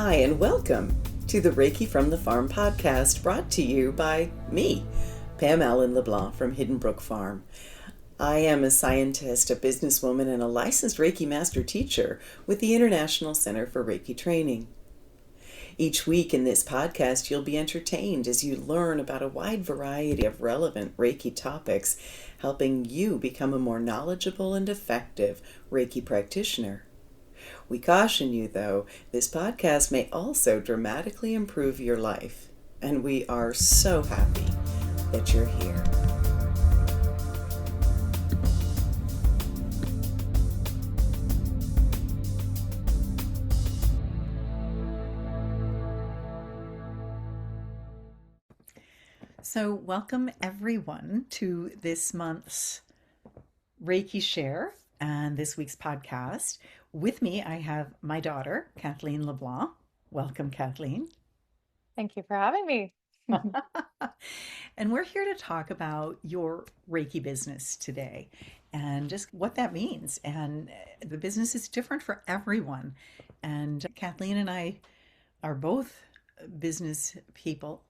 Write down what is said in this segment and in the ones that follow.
Hi, and welcome to the Reiki from the Farm podcast, brought to you by me, Pam Allen-LeBlanc from Hidden Brook Farm. I am a scientist, a businesswoman, and a licensed Reiki master teacher with the International Center for Reiki Training. Each week in this podcast, you'll be entertained as you learn about a wide variety of relevant Reiki topics, helping you become a more knowledgeable and effective Reiki practitioner. We caution you, though, this podcast may also dramatically improve your life, and we are so happy that you're here. So welcome everyone to this month's Reiki Share and this week's podcast. With me, I have my daughter, Kathleen LeBlanc. Welcome, Kathleen. Thank you for having me. And we're here to talk about your Reiki business today and just what that means. And the business is different for everyone. And Kathleen and I are both business people.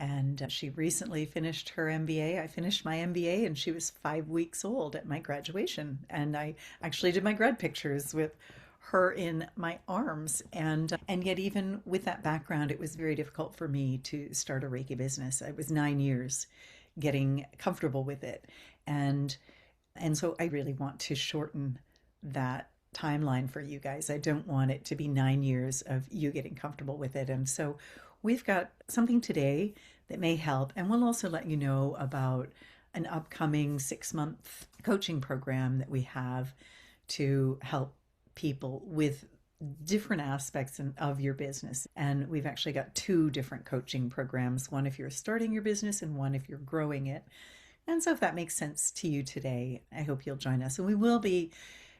And she recently finished her MBA. I finished my MBA and she was 5 weeks old at my graduation. And I actually did my grad pictures with her in my arms. And yet even with that background, it was very difficult for me to start a Reiki business. It was 9 years getting comfortable with it. And so I really want to shorten that timeline for you guys. I don't want it to be 9 years of you getting comfortable with it. And so we've got something today that may help, and we'll also let you know about an upcoming 6-month coaching program that we have to help people with different aspects of your business. And we've actually got 2 different coaching programs, one if you're starting your business and one if you're growing it. And so if that makes sense to you today, I hope you'll join us. And we will be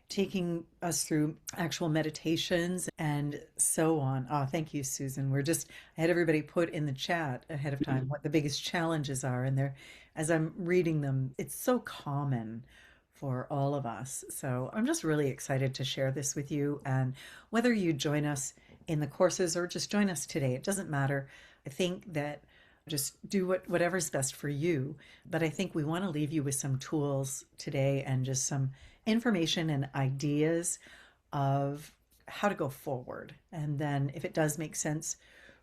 taking us through actual meditations and so on. Oh, thank you, Susan. I had everybody put in the chat ahead of time what the biggest challenges are. And as I'm reading them, it's so common for all of us. So I'm just really excited to share this with you. And whether you join us in the courses or just join us today, it doesn't matter. I think that just do whatever's best for you. But I think we want to leave you with some tools today and just some information and ideas of how to go forward. And then if it does make sense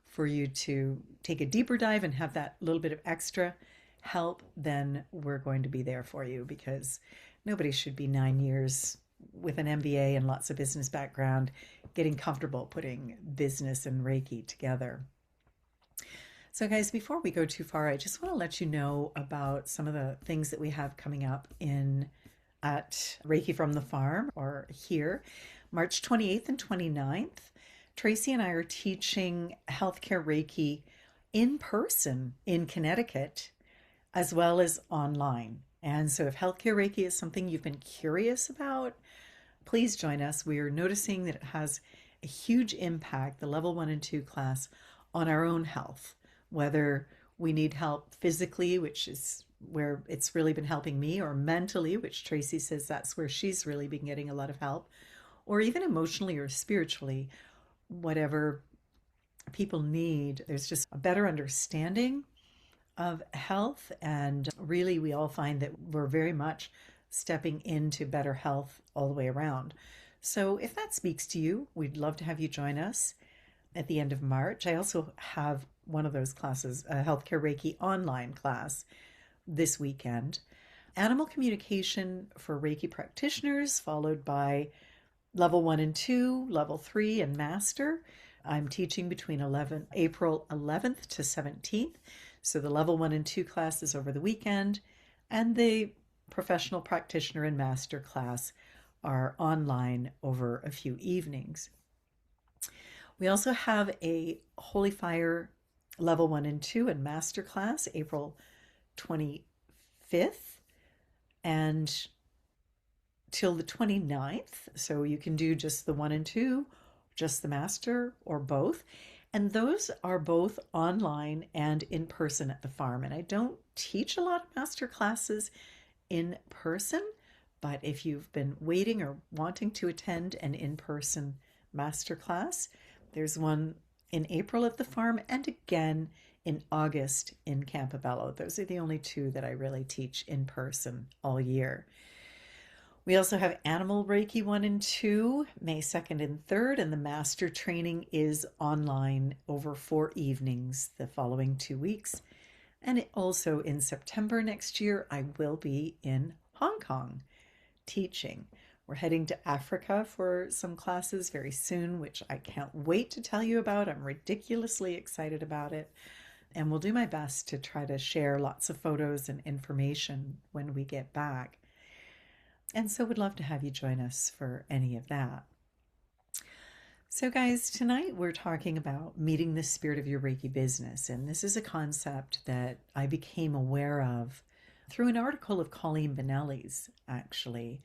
for you to take a deeper dive and have that little bit of extra help, then we're going to be there for you, because nobody should be 9 years with an MBA and lots of business background getting comfortable putting business and Reiki together. So guys, before we go too far, I just want to let you know about some of the things that we have coming up at Reiki from the Farm, or here, March 28th and 29th. Tracy and I are teaching healthcare Reiki in person in Connecticut, as well as online. And so if healthcare Reiki is something you've been curious about, please join us. We are noticing that it has a huge impact, the level 1 and 2 class, on our own health, whether we need help physically, which is where it's really been helping me, or mentally, which Tracy says that's where she's really been getting a lot of help, or even emotionally or spiritually, whatever people need. There's just a better understanding of health, and really we all find that we're very much stepping into better health all the way around. So if that speaks to you, we'd love to have you join us at the end of March. I also have one of those classes, a healthcare Reiki online class, this weekend. Animal communication for Reiki practitioners, followed by level 1 and 2, level 3, and master. I'm teaching between April 11th to 17th. So the level 1 and 2 classes over the weekend, and the professional practitioner and master class are online over a few evenings. We also have a Holy Fire level 1 and 2 and master class, April 25th and till the 29th. So you can do just the 1 and 2, just the master, or both. And those are both online and in person at the farm. And I don't teach a lot of master classes in person, but if you've been waiting or wanting to attend an in-person master class, There's one in April at the farm and again in August in Campobello. Those are the only two that I really teach in person all year. We also have Animal Reiki 1 and 2, May 2nd and 3rd, and the master training is online over 4 evenings the following 2 weeks. And also in September next year, I will be in Hong Kong teaching. We're heading to Africa for some classes very soon, which I can't wait to tell you about. I'm ridiculously excited about it. And we'll do my best to try to share lots of photos and information when we get back. And so would love to have you join us for any of that. So, guys, tonight we're talking about meeting the spirit of your Reiki business. And this is a concept that I became aware of through an article of Colleen Benelli's, actually.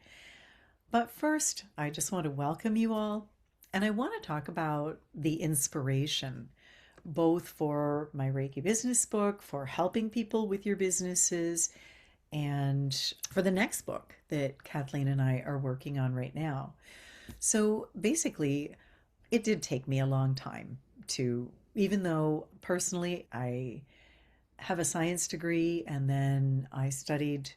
But first, I just want to welcome you all. And I want to talk about the inspiration, both for my Reiki Business Book, for helping people with your businesses, and for the next book that Kathleen and I are working on right now. So basically, it did take me a long time to, even though personally I have a science degree and then I studied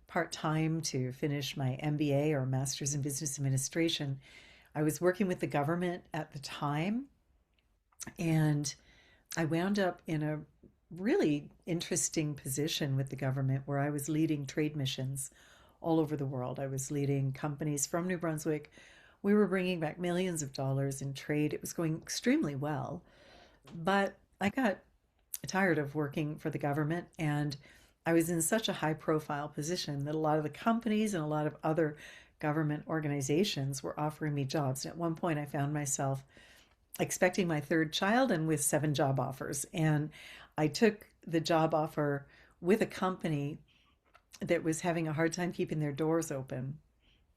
part-time to finish my MBA or Master's in Business Administration. I was working with the government at the time, and I wound up in a really interesting position with the government where I was leading trade missions all over the world. I was leading companies from New Brunswick. We were bringing back millions of dollars in trade. It was going extremely well. But I got tired of working for the government, and I was in such a high profile position that a lot of the companies and a lot of other government organizations were offering me jobs. And at one point, I found myself expecting my third child and with 7 job offers. And I took the job offer with a company that was having a hard time keeping their doors open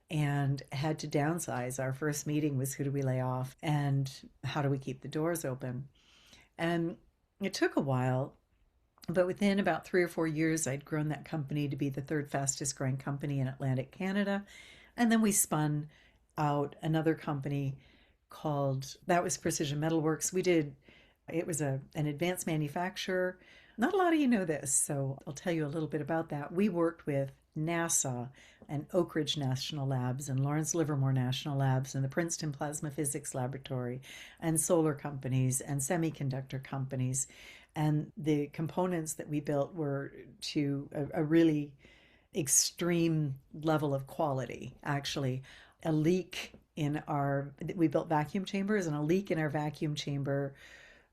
and had to downsize. Our first meeting was, who do we lay off and how do we keep the doors open? And it took a while, but within about 3 or 4 years, I'd grown that company to be the third fastest growing company in Atlantic Canada. And then we spun out another company called, that was Precision Metalworks. It was an advanced manufacturer. Not a lot of you know this, so I'll tell you a little bit about that. We worked with NASA and Oak Ridge National Labs and Lawrence Livermore National Labs and the Princeton Plasma Physics Laboratory and solar companies and semiconductor companies. And the components that we built were to a really extreme level of quality. Actually, a leak we built vacuum chambers, and a leak in our vacuum chamber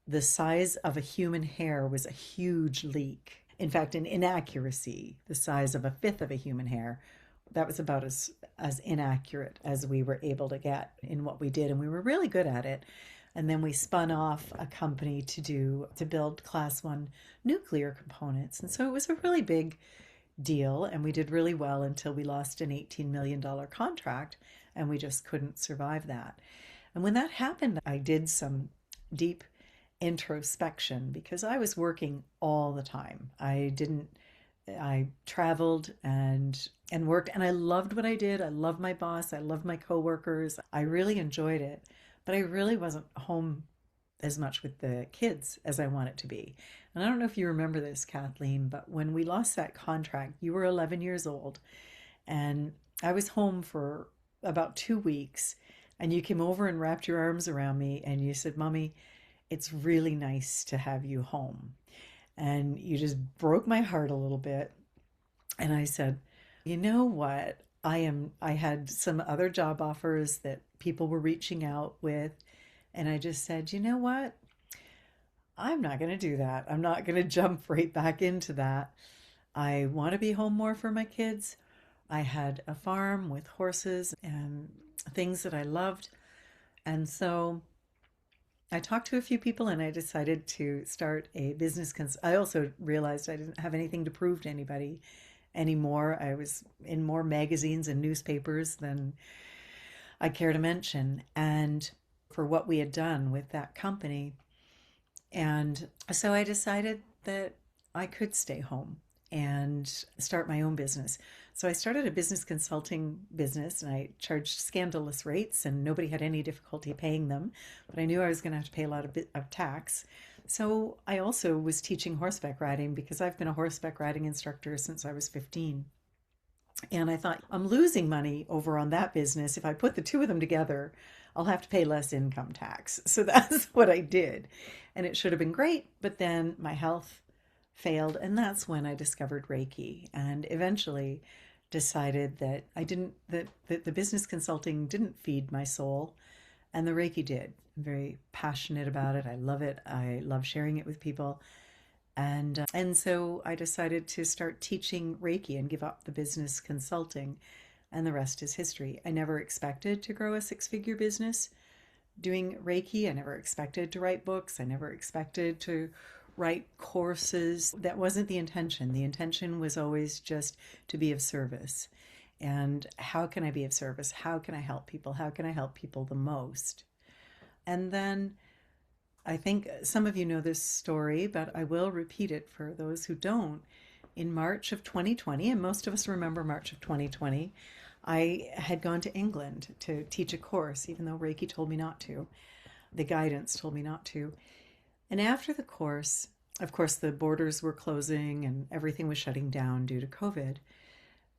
the size of a human hair was a huge leak. In fact, an inaccuracy the size of a fifth of a human hair. That was about as inaccurate as we were able to get in what we did, and we were really good at it. And then we spun off a company to build class 1 nuclear components. And so it was a really big deal, and we did really well until we lost an $18 million contract, and we just couldn't survive that. And when that happened, I did some deep introspection because I was working all the time. I traveled and worked, and I loved what I did. I loved my boss. I loved my coworkers. I really enjoyed it, but I really wasn't home as much with the kids as I wanted to be. And I don't know if you remember this, Kathleen, but when we lost that contract, you were 11 years old, and I was home for about 2 weeks, and you came over and wrapped your arms around me, and you said, "Mommy, it's really nice to have you home." And you just broke my heart a little bit. And I said, "You know what? I had some other job offers that people were reaching out with. And I just said, you know what? I'm not going to do that. I'm not going to jump right back into that. I want to be home more for my kids. I had a farm with horses and things that I loved. And so I talked to a few people and I decided to start a business. I also realized I didn't have anything to prove to anybody anymore. I was in more magazines and newspapers than I care to mention, and for what we had done with that company. And so I decided that I could stay home and start my own business. So I started a business consulting business and I charged scandalous rates and nobody had any difficulty paying them, but I knew I was going to have to pay a lot of tax. So I also was teaching horseback riding because I've been a horseback riding instructor since I was 15. And I thought, I'm losing money over on that business. If I put the two of them together, I'll have to pay less income tax. So that's what I did. And it should have been great, but then my health failed. And that's when I discovered Reiki and eventually decided that that the business consulting didn't feed my soul and the Reiki did. I'm very passionate about it. I love it. I love sharing it with people. And so I decided to start teaching Reiki and give up the business consulting, and the rest is history. I never expected to grow a six-figure business doing Reiki. I never expected to write books. I never expected to write courses. That wasn't the intention. The intention was always just to be of service. And how can I be of service? How can I help people? How can I help people the most? And then I think some of you know this story, but I will repeat it for those who don't. In March of 2020, and most of us remember March of 2020, I had gone to England to teach a course, even though Reiki told me not to. The guidance told me not to. And after the course, of course, the borders were closing and everything was shutting down due to COVID.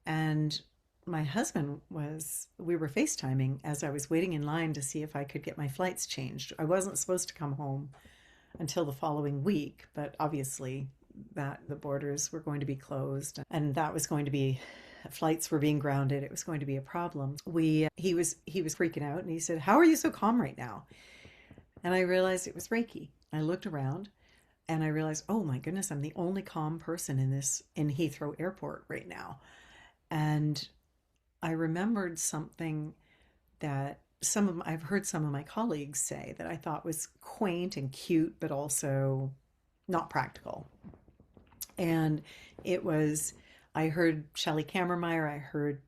And my husband we were FaceTiming as I was waiting in line to see if I could get my flights changed. I wasn't supposed to come home until the following week, but obviously that the borders were going to be closed and that was going to be flights were being grounded. It was going to be a problem. He was freaking out and he said, "How are you so calm right now?" And I realized it was Reiki. I looked around and I realized, oh my goodness, I'm the only calm person in Heathrow Airport right now. And I remembered something that I've heard some of my colleagues say that I thought was quaint and cute, but also not practical. And it was, I heard Shelley Kammermeyer, I heard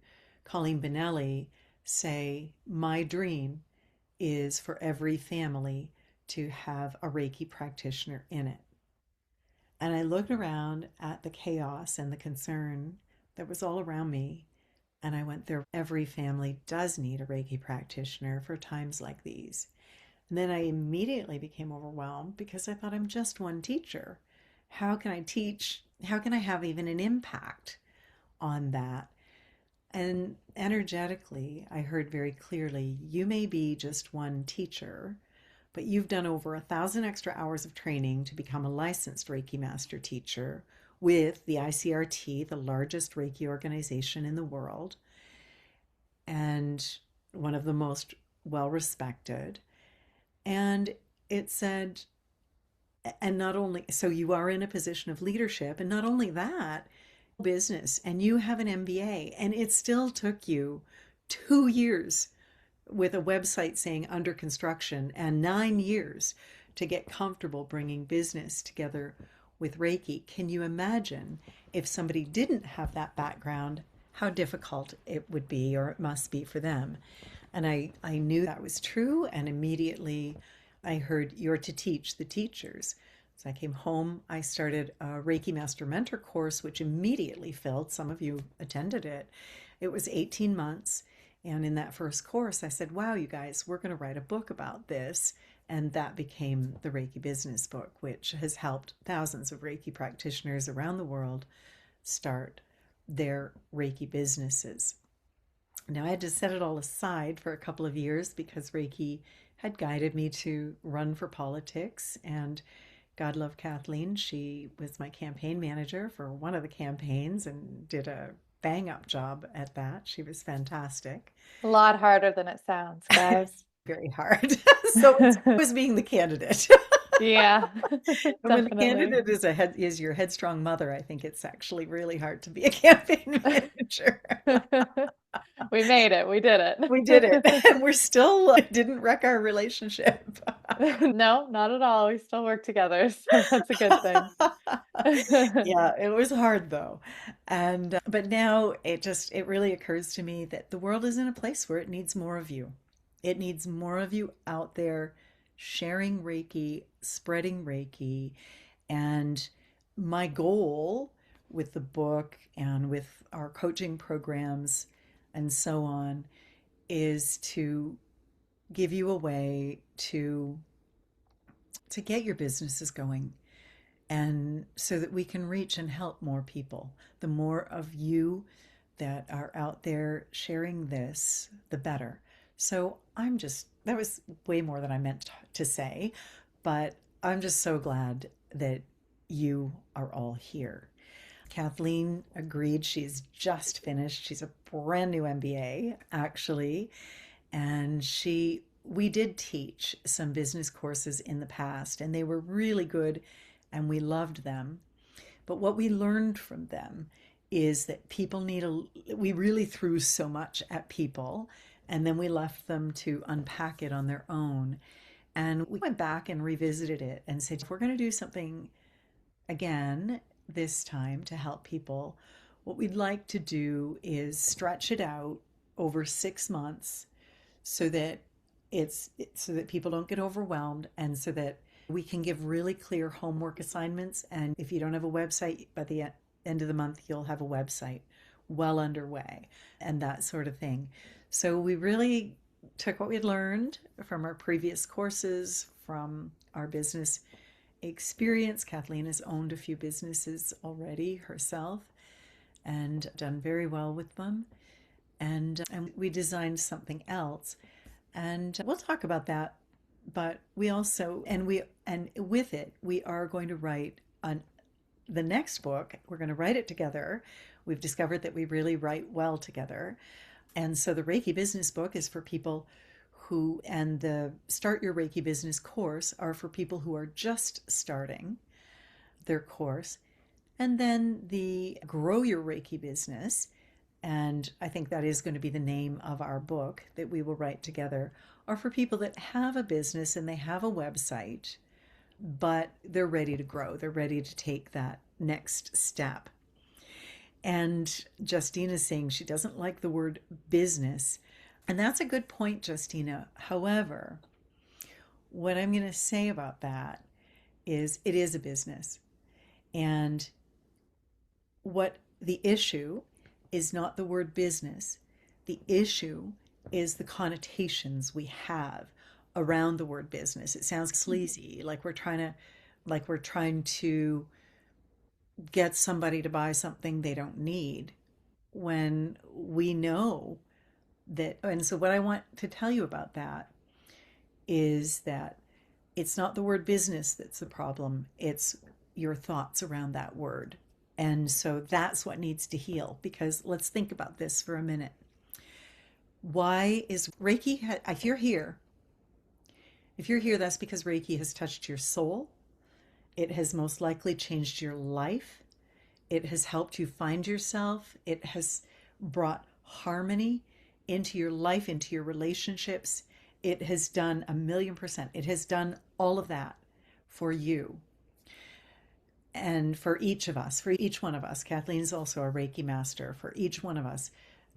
Colleen Benelli say, my dream is for every family to have a Reiki practitioner in it. And I looked around at the chaos and the concern that was all around me. And I went there. Every family does need a Reiki practitioner for times like these. And then I immediately became overwhelmed because I thought I'm just one teacher. How can I teach? How can I have even an impact on that? And energetically, I heard very clearly, you may be just one teacher, but you've done over 1,000 extra hours of training to become a licensed Reiki master teacher with the ICRT, the largest Reiki organization in the world, and one of the most well respected. And it said, and not only, so you are in a position of leadership, and not only that, business, and you have an MBA, and it still took you 2 years with a website saying under construction and 9 years to get comfortable bringing business together with Reiki. Can you imagine if somebody didn't have that background, how difficult it would be or it must be for them? And I knew that was true. And immediately I heard, you're to teach the teachers. So I came home, I started a Reiki Master Mentor course, which immediately filled. Some of you attended it. It was 18 months. And in that first course, I said, wow, you guys, we're going to write a book about this. And that became the Reiki Business Book, which has helped thousands of Reiki practitioners around the world start their Reiki businesses. Now, I had to set it all aside for a couple of years because Reiki had guided me to run for politics. And God love Kathleen. She was my campaign manager for one of the campaigns and did a bang up job at that. She was fantastic. A lot harder than it sounds, guys. Very hard. So it was being the candidate. Yeah, And when the definitely. candidate is your headstrong mother, I think it's actually really hard to be a campaign manager. We made it. We did We did it, it. and we're still didn't wreck our relationship. No, not at all. We still work together, so that's a good thing. Yeah, it was hard though. And but now it really occurs to me that the world is in a place where it needs more of you. It needs more of you out there sharing Reiki, spreading Reiki, and my goal with the book and with our coaching programs and so on is to give you a way to get your businesses going, and so that we can reach and help more people. The more of you that are out there sharing this, the better. So that was way more than I meant to say, but I'm just so glad that you are all here. Kathleen agreed. She's just finished. She's a brand new MBA, actually. And we did teach some business courses in the past, and they were really good, and we loved them. But what we learned from them is that we really threw so much at people, and then we left them to unpack it on their own. And we went back and revisited it and said, if we're going to do something again this time to help people, what we'd like to do is stretch it out over 6 months so that so that people don't get overwhelmed, and so that we can give really clear homework assignments. And if you don't have a website, by the end of the month, you'll have a website well underway and that sort of thing. So we really took what we had learned from our previous courses, from our business experience. Kathleen has owned a few businesses already herself and done very well with them. And we designed something else, and we'll talk about that. But we also, and with it, we are going to write on the next book. We're going to write it together. We've discovered that we really write well together. And so the Reiki Business Book is for people and the Start Your Reiki Business course are for people who are just starting their course. And then the Grow Your Reiki Business, and I think that is going to be the name of our book that we will write together, are for people that have a business and they have a website, but they're ready to grow. They're ready to take that next step. And Justina's saying she doesn't like the word business. And that's a good point, Justina. However, what I'm going to say about that is it is a business. And what the issue is not the word business. The issue is the connotations we have around the word business. It sounds sleazy, like we're trying to get somebody to buy something they don't need, when we know that. And so what I want to tell you about that is that it's not the word business that's the problem, it's your thoughts around that word. And so that's what needs to heal, because let's think about this for a minute. Why is Reiki, if you're here, that's because Reiki has touched your soul. It has most likely changed your life. It has helped you find yourself. It has brought harmony into your life, into your relationships. It has done 1,000,000%. It has done all of that for you. And for each of us, for each one of us, Kathleen is also a Reiki master. For each one of us,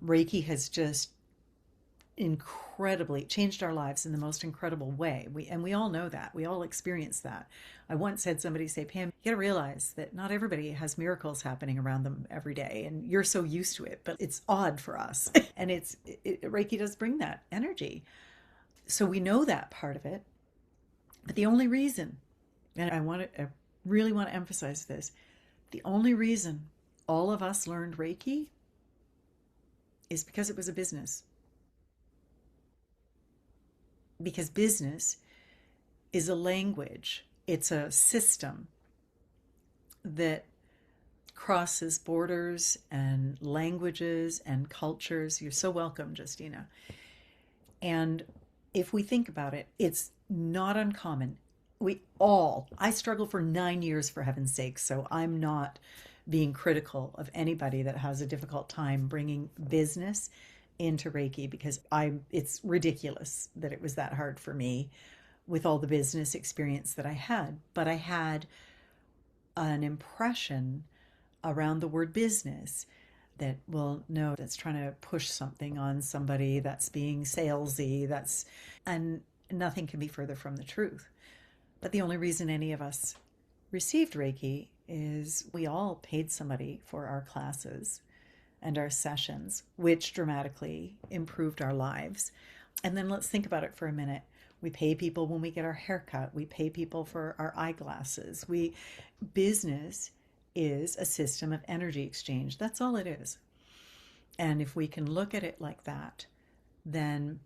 Reiki has just incredibly changed our lives in the most incredible way. We all know that. We all experience that. I once had somebody say, Pam, you got to realize that not everybody has miracles happening around them every day, and you're so used to it, but it's odd for us. And Reiki does bring that energy. So we know that part of it. But the only reason, and I really want to emphasize this, the only reason all of us learned Reiki is because it was a business. Because business is a language, it's a system that crosses borders and languages and cultures. You're so welcome, Justina. And if we think about it, it's not uncommon. I struggled for 9 years, for heaven's sake, so I'm not being critical of anybody that has a difficult time bringing business into Reiki, because it's ridiculous that it was that hard for me with all the business experience that I had. But I had an impression around the word business that, well, no, that's trying to push something on somebody, that's being salesy, and nothing can be further from the truth. But the only reason any of us received Reiki is we all paid somebody for our classes and our sessions, which dramatically improved our lives. And then let's think about it for a minute. We pay people when we get our haircut. We pay people for our eyeglasses. We business is a system of energy exchange. That's all it is. And if we can look at it like that, then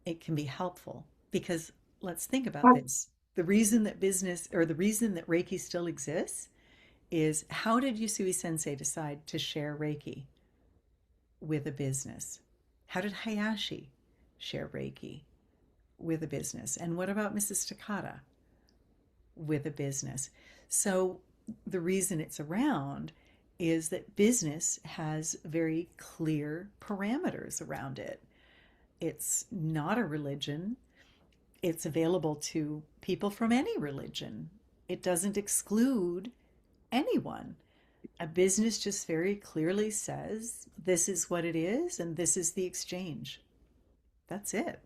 it can be helpful because let's think about this. The reason that business or the reason that Reiki still exists is how did Yusui Sensei decide to share Reiki with a business? How did Hayashi share Reiki with a business? And what about Mrs. Takata with a business? So the reason it's around is that business has very clear parameters around it. It's not a religion. It's available to people from any religion. It doesn't exclude anyone. A business just very clearly says this is what it is and this is the exchange. That's it.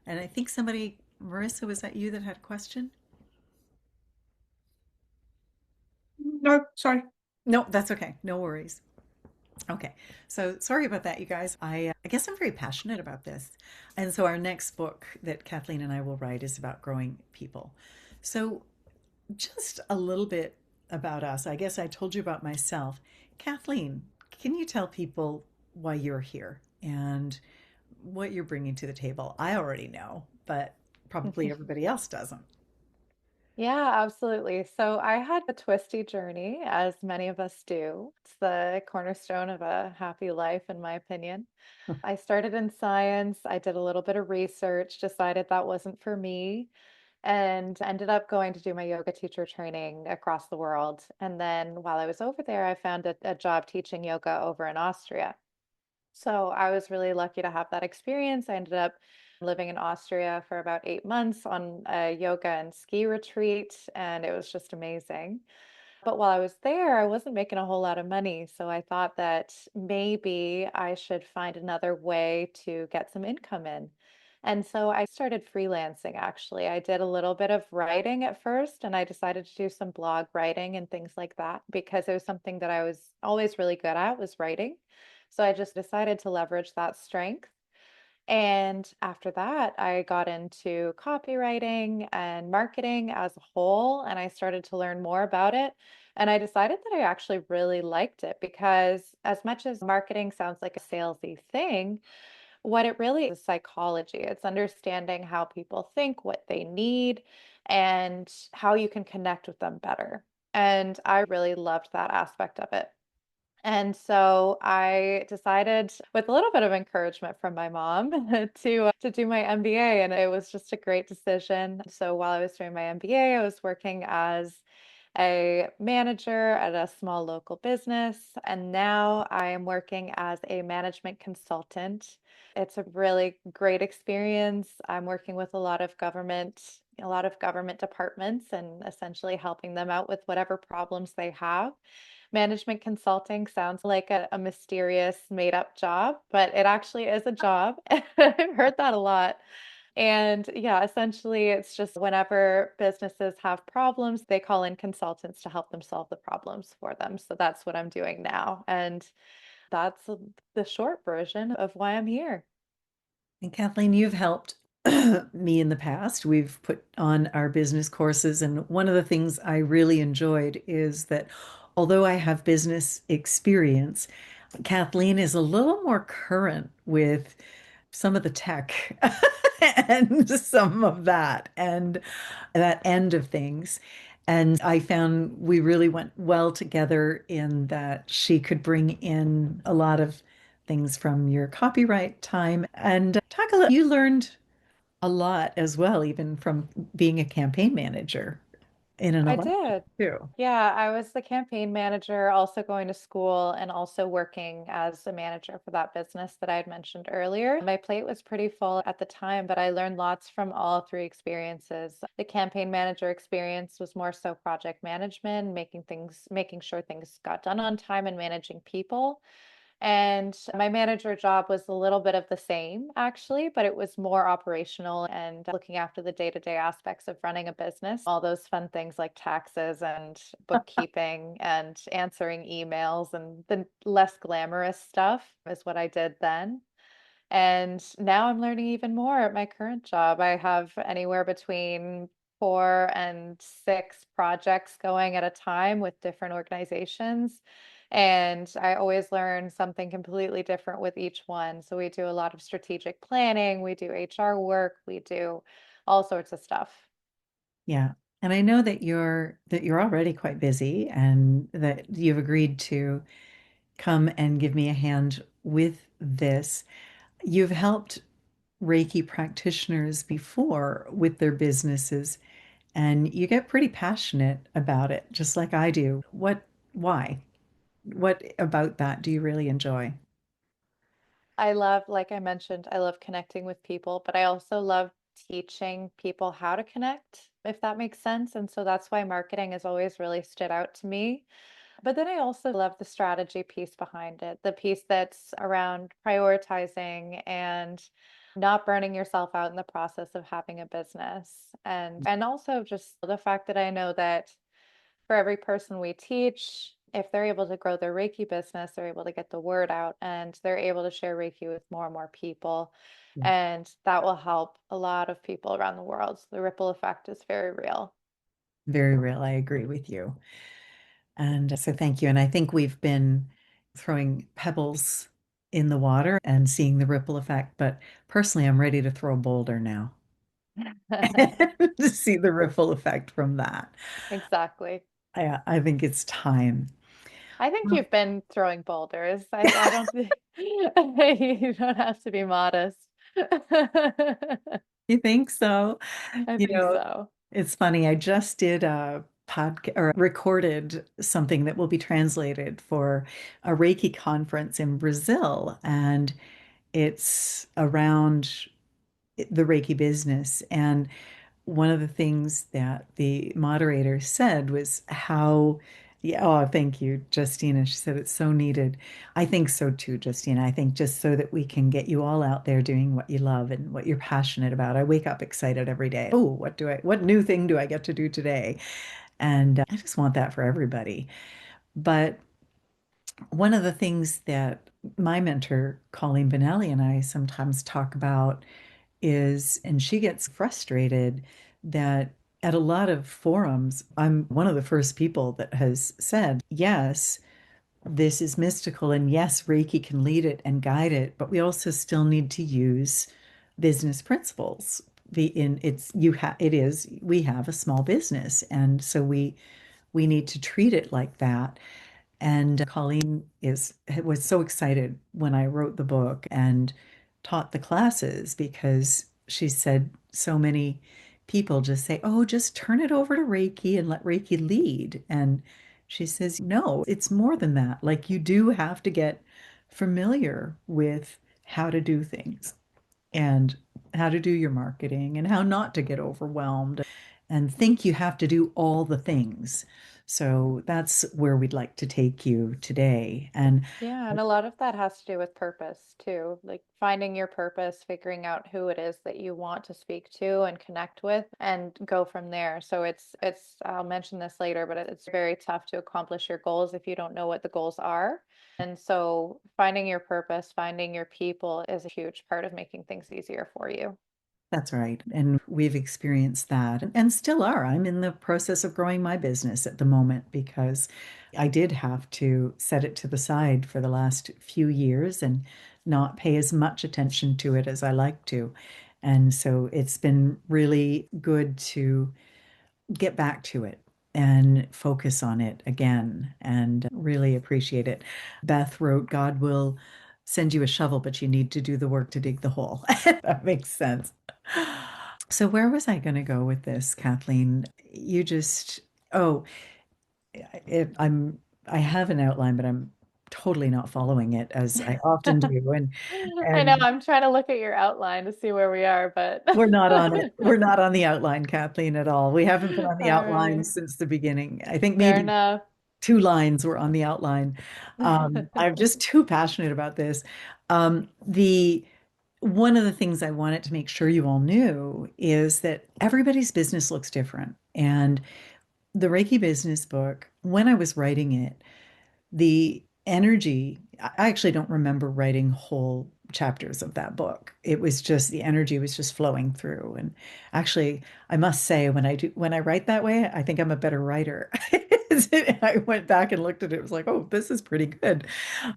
And I think somebody, Marissa, was that you that had a question? No, sorry. No, that's okay. No worries. Okay. So sorry about that, you guys. I guess I'm very passionate about this. And so our next book that Kathleen and I will write is about growing people. So just a little bit about us. I guess I told you about myself. Kathleen, can you tell people why you're here and what you're bringing to the table? I already know, but probably everybody else doesn't. Yeah, absolutely. So I had a twisty journey, as many of us do. It's the cornerstone of a happy life, in my opinion. I started in science. I did a little bit of research, decided that wasn't for me, and ended up going to do my yoga teacher training across the world. And then while I was over there, I found a job teaching yoga over in Austria. So I was really lucky to have that experience. I ended up living in Austria for about 8 months on a yoga and ski retreat, and it was just amazing. But while I was there, I wasn't making a whole lot of money. So I thought that maybe I should find another way to get some income in. And so I started freelancing actually. I did a little bit of writing at first, and I decided to do some blog writing and things like that because it was something that I was always really good at was writing. So I just decided to leverage that strength. And after that, I got into copywriting and marketing as a whole, and I started to learn more about it. And I decided that I actually really liked it because, as much as marketing sounds like a salesy thing, what it really is psychology. It's understanding how people think, what they need, and how you can connect with them better. And I really loved that aspect of it. And so I decided, with a little bit of encouragement from my mom, to do my MBA, and it was just a great decision. So while I was doing my MBA, I was working as a manager at a small local business, and now I am working as a management consultant. It's a really great experience. I'm working with a lot of government departments, and essentially helping them out with whatever problems they have. Management consulting sounds like a mysterious made up job, but it actually is a job. I've heard that a lot. And yeah, essentially, it's just whenever businesses have problems, they call in consultants to help them solve the problems for them. So that's what I'm doing now. And that's the short version of why I'm here. And Kathleen, you've helped me in the past. We've put on our business courses, and one of the things I really enjoyed is that although I have business experience, Kathleen is a little more current with some of the tech and some of that and that end of things. And I found we really went well together in that she could bring in a lot of things from your copyright time and talk a little. You learned a lot as well, even from being a campaign manager in an I election did. too. Yeah, I was the campaign manager, also going to school and also working as a manager for that business that I had mentioned earlier. My plate was pretty full at the time, but I learned lots from all three experiences. The campaign manager experience was more so project management, making sure things got done on time and managing people. And my manager job was a little bit of the same, actually, but it was more operational and looking after the day-to-day aspects of running a business, all those fun things like taxes and bookkeeping and answering emails, and the less glamorous stuff is what I did then. And now I'm learning even more at my current job. I have anywhere between 4 and 6 projects going at a time with different organizations. And I always learn something completely different with each one. So we do a lot of strategic planning, we do HR work, we do all sorts of stuff. Yeah. And I know that you're already quite busy and that you've agreed to come and give me a hand with this. You've helped Reiki practitioners before with their businesses, and you get pretty passionate about it, just like I do. Why? What about that do you really enjoy? I love, like I mentioned, I love connecting with people, but I also love teaching people how to connect, if that makes sense. And so that's why marketing has always really stood out to me. But then I also love the strategy piece behind it, the piece that's around prioritizing and not burning yourself out in the process of having a business. And also just the fact that I know that for every person we teach, if they're able to grow their Reiki business, they're able to get the word out and they're able to share Reiki with more and more people. Yeah. And that will help a lot of people around the world. So the ripple effect is very real. Very real. I agree with you. And so thank you. And I think we've been throwing pebbles in the water and seeing the ripple effect. But personally, I'm ready to throw a boulder now to see the ripple effect from that. Exactly. I think it's time. I think Well, you've been throwing boulders. I don't think you don't have to be modest. you think so? I You think know, so. it's funny. I just did a podcast or recorded something that will be translated for a Reiki conference in Brazil, and it's around the Reiki business. And one of the things that the moderator said was how, yeah, oh, thank you, Justina. She said it's so needed. I think so too, Justina. I think just so that we can get you all out there doing what you love and what you're passionate about. I wake up excited every day. Oh, what new thing do I get to do today? And I just want that for everybody. But one of the things that my mentor, Colleen Benelli, and I sometimes talk about is, and she gets frustrated that at a lot of forums, I'm one of the first people that has said, yes, this is mystical, and yes, Reiki can lead it and guide it, but we also still need to use business principles. The in it's you have it is we have a small business, and so we need to treat it like that. And Colleen is was so excited when I wrote the book and taught the classes because she said so many people just say, "Oh, just turn it over to Reiki and let Reiki lead." And she says, "No, it's more than that. Like you do have to get familiar with how to do things and how to do your marketing and how not to get overwhelmed and think you have to do all the things." So that's where we'd like to take you today. And Yeah, and a lot of that has to do with purpose too, like finding your purpose, figuring out who it is that you want to speak to and connect with and go from there. So it's I'll mention this later, but it's very tough to accomplish your goals if you don't know what the goals are. And so finding your purpose, finding your people is a huge part of making things easier for you. that's right. And we've experienced that and still are. I'm in the process of growing my business at the moment because I did have to set it to the side for the last few years and not pay as much attention to it as I like to. And so it's been really good to get back to it and focus on it again and really appreciate it. Beth wrote, God will send you a shovel, but you need to do the work to dig the hole. That makes sense. So, where was I going to go with this, Kathleen? You just, oh, I have an outline, but I'm totally not following it as I often do. I know And I'm trying to look at your outline to see where we are, but we're not on it. We're not on the outline, Kathleen, at all. We haven't been on the all outline right. since the beginning. I think Fair maybe enough. two lines were on the outline. I'm just too passionate about this. The One of the things I wanted to make sure you all knew is that everybody's business looks different. And the Reiki Business Book, when I was writing it, the energy, I actually don't remember writing whole chapters of that book. It was just the energy was just flowing through. And actually, I must say, when I write that way, I think I'm a better writer. I went back and looked at it, it was like, oh, this is pretty good.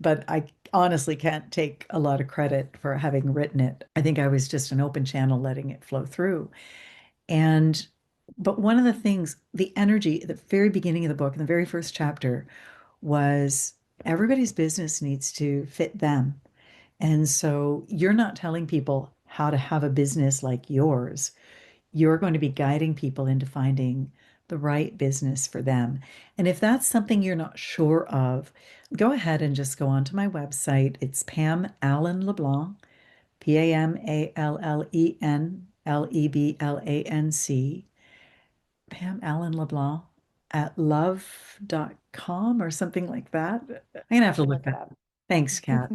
But I honestly can't take a lot of credit for having written it. I think I was just an open channel letting it flow through. And but one of the things, the energy at the very beginning of the book, in the very first chapter, was everybody's business needs to fit them. And so you're not telling people how to have a business like yours. You're going to be guiding people into finding the right business for them. And if that's something you're not sure of, go ahead and just go onto my website. It's Pam Allen-LeBlanc, PamAllenLeblanc, Pam Allen-LeBlanc at love.com or something like that. I'm gonna have I to can look look it that. up. Thanks, Kat.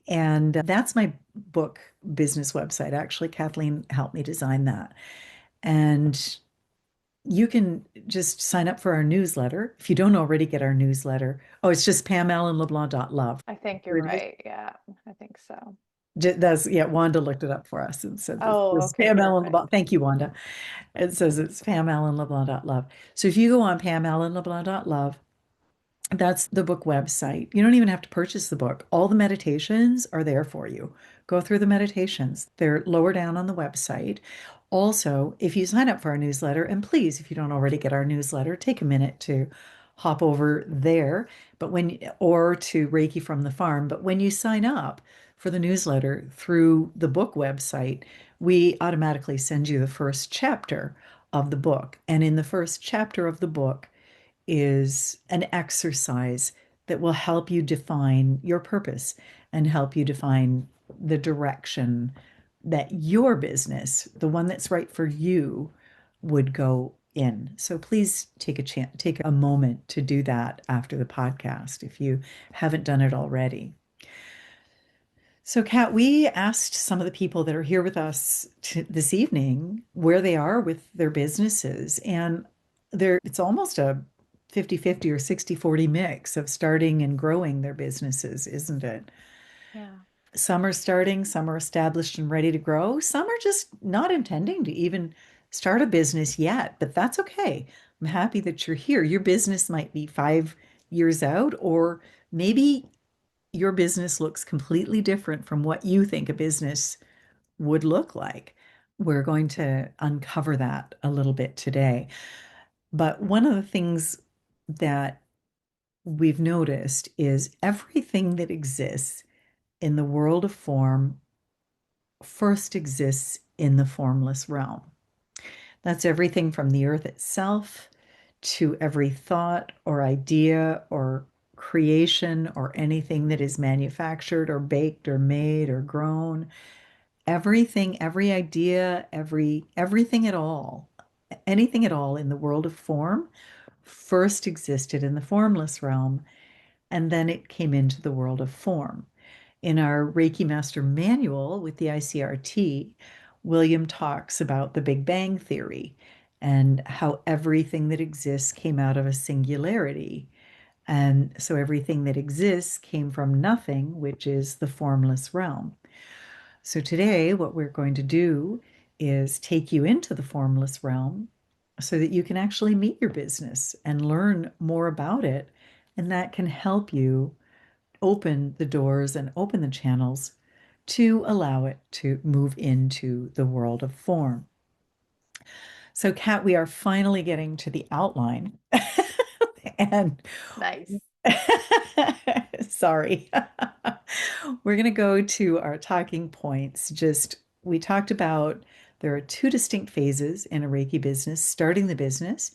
And that's my book business website. Actually, Kathleen helped me design that. And you can just sign up for our newsletter if you don't already get our newsletter. Oh, it's just PamAllenLeBlanc.love. I think you're Here it is. right. Yeah, I think so. That's, yeah, Wanda looked it up for us and said this Oh, is okay, Pam Allen perfect. LeBlanc. Thank you, Wanda. It says it's PamAllenLeBlanc.love. So if you go on PamAllenLeBlanc.love, that's the book website. You don't even have to purchase the book. All the meditations are there for you. Go through the meditations. They're lower down on the website. Also, if you sign up for our newsletter, and please, if you don't already get our newsletter, take a minute to hop over there, or to Reiki from the Farm. But when you sign up for the newsletter through the book website, we automatically send you the first chapter of the book. And in the first chapter of the book, is an exercise that will help you define your purpose and help you define the direction that your business, the one that's right for you, would go in. So please take a moment to do that after the podcast if you haven't done it already. So, Kat, we asked some of the people that are here with us this evening where they are with their businesses, and it's almost a 50-50 or 60-40 mix of starting and growing their businesses, isn't it? Yeah. Some are starting, some are established and ready to grow, some are just not intending to even start a business yet, but that's okay. I'm happy that you're here. Your business might be 5 years out, or maybe your business looks completely different from what you think a business would look like. We're going to uncover that a little bit today. But one of the things that we've noticed is everything that exists in the world of form first exists in the formless realm. That's everything from the earth itself to every thought or idea or creation or anything that is manufactured or baked or made or grown. Everything, every idea, everything at all, anything at all in the world of form first existed in the formless realm, and then it came into the world of form. In our Reiki Master Manual with the ICRT, William talks about the Big Bang Theory and how everything that exists came out of a singularity. And so everything that exists came from nothing, which is the formless realm. So today, what we're going to do is take you into the formless realm so that you can actually meet your business and learn more about it. And that can help you open the doors and open the channels to allow it to move into the world of form. So, Kat, we are finally getting to the outline. And Nice. sorry. We're going to go to our talking points. We talked about there are two distinct phases in a Reiki business, starting the business.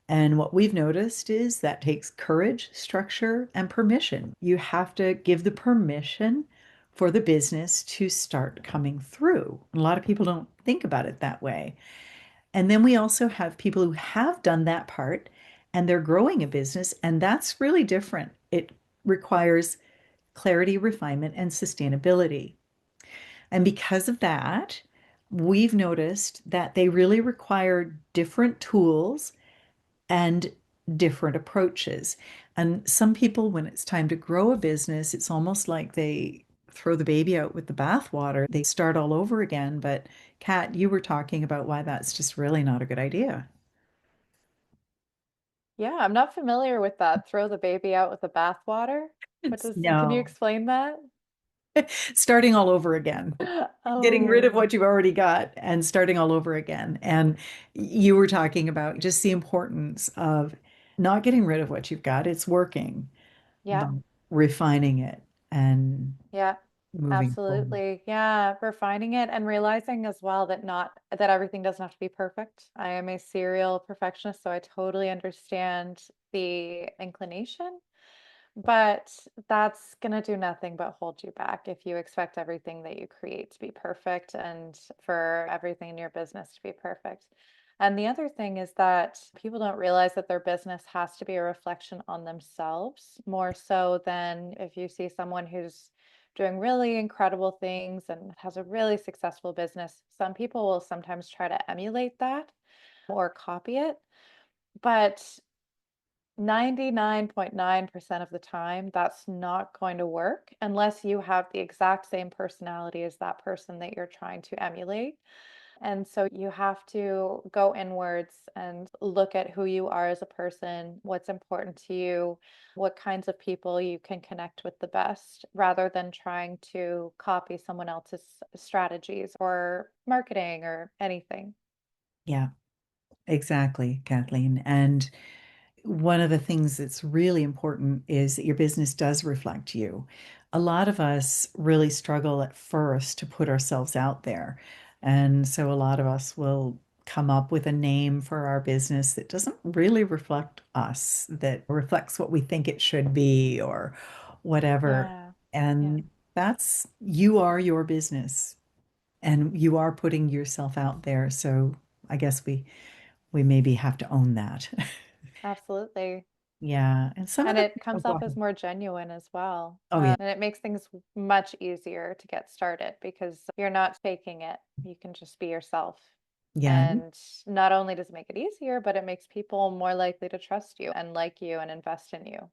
And what we've noticed is that takes courage, structure, and permission. You have to give the permission for the business to start coming through. A lot of people don't think about it that way. And then we also have people who have done that part and they're growing a business, and that's really different. It requires clarity, refinement, and sustainability. And because of that, we've noticed that they really require different tools and different approaches. And some people, when it's time to grow a business, it's almost like they throw the baby out with the bathwater. They start all over again. But Kat, you were talking about why that's just really not a good idea. Yeah, I'm not familiar with that. Throw the baby out with the bathwater. It's Can you no, explain that? starting all over again. Getting rid of Oh, what you've already got and starting all over again. And you were talking about just the importance of not getting rid of what you've got. It's working, yeah. but refining it and Yeah, moving forward. absolutely. Yeah, refining it and realizing as well that not that everything doesn't have to be perfect. I am a serial perfectionist, so I totally understand the inclination. But that's going to do nothing but hold you back if you expect everything that you create to be perfect and for everything in your business to be perfect. And the other thing is that people don't realize that their business has to be a reflection on themselves more so than if you see someone who's doing really incredible things and has a really successful business. Some people will sometimes try to emulate that or copy it. But 99.9% of the time, that's not going to work unless you have the exact same personality as that person that you're trying to emulate. And so you have to go inwards and look at who you are as a person, what's important to you, what kinds of people you can connect with the best, rather than trying to copy someone else's strategies or marketing or anything. Yeah, exactly, Kathleen. And one of the things that's really important is that your business does reflect you. A lot of us really struggle at first to put ourselves out there. And so a lot of us will come up with a name for our business that doesn't really reflect us, that reflects what we think it should be or whatever. Yeah. Yeah. And that's, you are your business and you are putting yourself out there. So I guess we maybe have to own that. Absolutely. Yeah, and some of And the it oh, comes go off as ahead. more genuine as well. Oh yeah, And it makes things much easier to get started because you're not faking it. You can just be yourself. yeah, And not only does it make it easier, but it makes people more likely to trust you and like you and invest in you.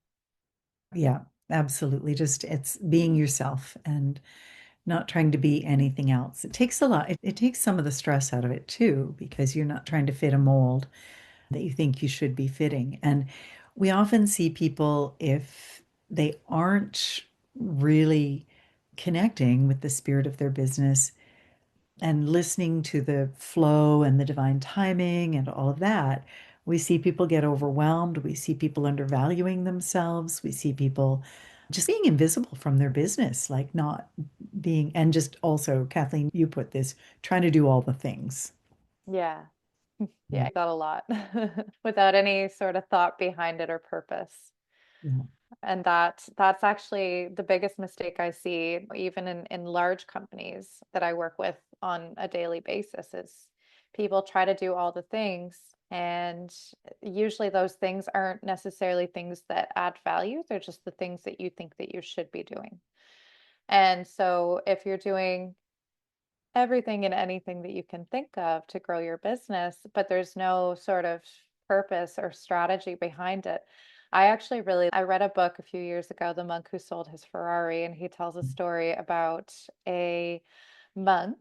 yeah, absolutely. Just it's being yourself and not trying to be anything else. It takes a lot. It takes some of the stress out of it too, because you're not trying to fit a mold that you think you should be fitting. And we often see people if they aren't really connecting with the spirit of their business and listening to the flow and the divine timing and all of that, we see people get overwhelmed. We see people undervaluing themselves. We see people just being invisible from their business, like not being, and just also, Kathleen, you put this, trying to do all the things. Yeah. Yeah. Yeah, that a lot without any sort of thought behind it or purpose. Yeah. And that's actually the biggest mistake I see, even in large companies that I work with on a daily basis, is people try to do all the things, and usually those things aren't necessarily things that add value. They're just the things that you think that you should be doing. And so if you're doing everything and anything that you can think of to grow your business, but there's no sort of purpose or strategy behind it. I read a book a few years ago, The Monk Who Sold His Ferrari, and he tells a story about a monk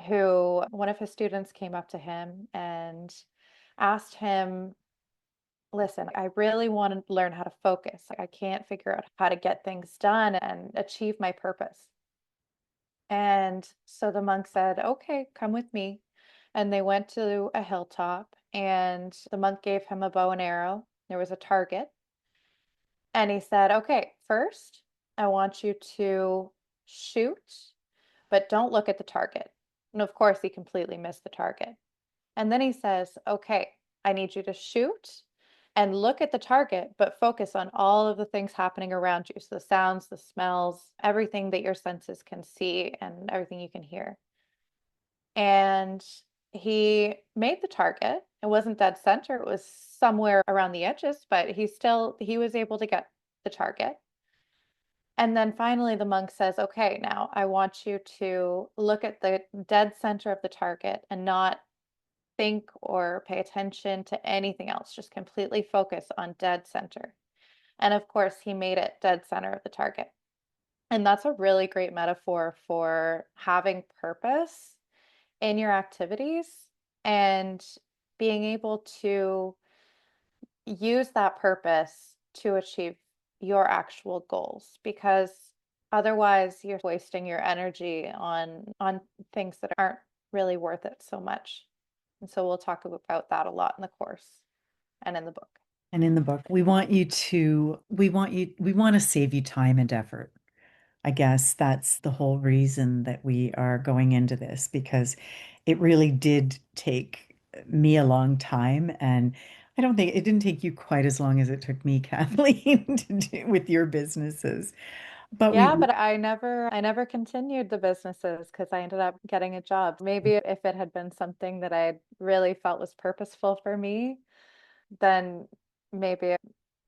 who one of his students came up to him and asked him, "Listen, I really want to learn how to focus. Like, I can't figure out how to get things done and achieve my purpose." And so the monk said, "Okay, come with me." And they went to a hilltop, and the monk gave him a bow and arrow. There was a target. And he said, "Okay, first, I want you to shoot, but don't look at the target." And of course, he completely missed the target. And then he says, "Okay, I need you to shoot and look at the target, but focus on all of the things happening around you. So the sounds, the smells, everything that your senses can see and everything you can hear." And he made the target. It wasn't dead center, it was somewhere around the edges, but he was able to get the target. And then finally, the monk says, okay, now I want you to look at the dead center of the target and not think or pay attention to anything else. Just completely focus on dead center. And of course, he made it dead center of the target. And that's a really great metaphor for having purpose in your activities and being able to use that purpose to achieve your actual goals, because otherwise you're wasting your energy on things that aren't really worth it so much. And so we'll talk about that a lot in the course and in the book. And in the book, we want to save you time and effort. I guess that's the whole reason that we are going into this, because it really did take me a long time. And I don't think it didn't take you quite as long as it took me, Kathleen, to do with your businesses. But Yeah, but I never continued the businesses because I ended up getting a job. Maybe if it had been something that I really felt was purposeful for me, then maybe I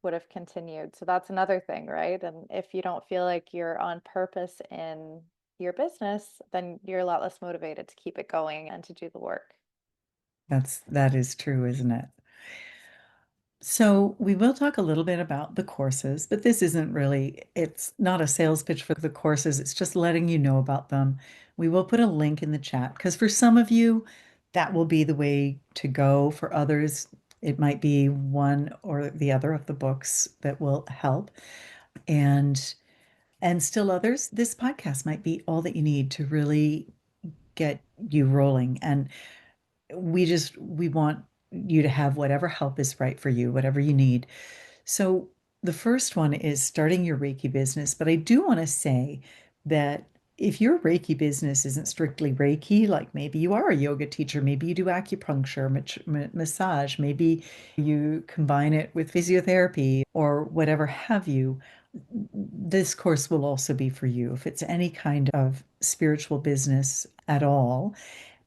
would have continued. So that's another thing, right? And if you don't feel like you're on purpose in your business, then you're a lot less motivated to keep it going and to do the work. that is true, isn't it? So we will talk a little bit about the courses, but this isn't really, it's not a sales pitch for the courses. It's just letting you know about them. We will put a link in the chat because for some of you, that will be the way to go. For others, it might be one or the other of the books that will help. And still others, this podcast might be all that you need to really get you rolling. And we want you to have whatever help is right for you, whatever you need. So the first one is starting your Reiki business. But I do want to say that if your Reiki business isn't strictly Reiki, like maybe you are a yoga teacher, maybe you do acupuncture, massage, maybe you combine it with physiotherapy or whatever have you, this course will also be for you if it's any kind of spiritual business at all.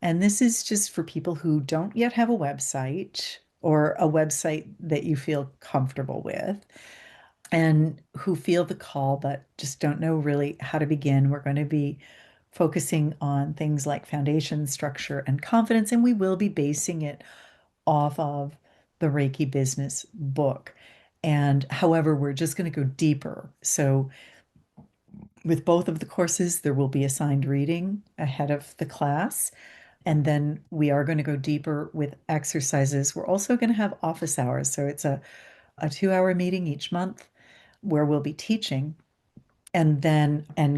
And this is just for people who don't yet have a website or a website that you feel comfortable with and who feel the call but just don't know really how to begin. We're going to be focusing on things like foundation, structure, and confidence, and we will be basing it off of the Reiki Business Book. And however, we're just going to go deeper. So with both of the courses, there will be assigned reading ahead of the class. And then we are going to go deeper with exercises. We're also going to have office hours. So it's a 2 hour meeting each month where we'll be teaching and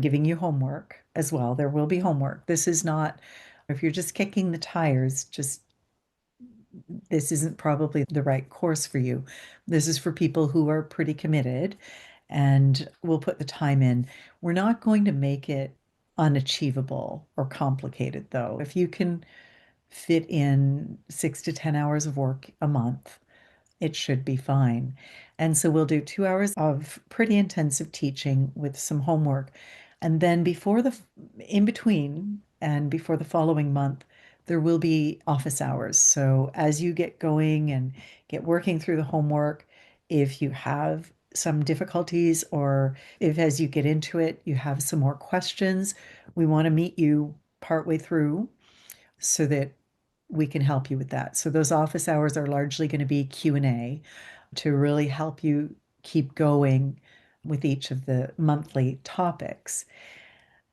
giving you homework as well. There will be homework. This is not, if you're just kicking the tires, just this isn't probably the right course for you. This is for people who are pretty committed and will put the time in. We're not going to make it unachievable or complicated, though. If you can fit in 6 to 10 hours of work a month, it should be fine. And so we'll do 2 hours of pretty intensive teaching with some homework. And then in between and before the following month, there will be office hours. So as you get going and get working through the homework, if you have some difficulties or if as you get into it, you have some more questions, we want to meet you partway through so that we can help you with that. So those office hours are largely going to be Q&A to really help you keep going with each of the monthly topics.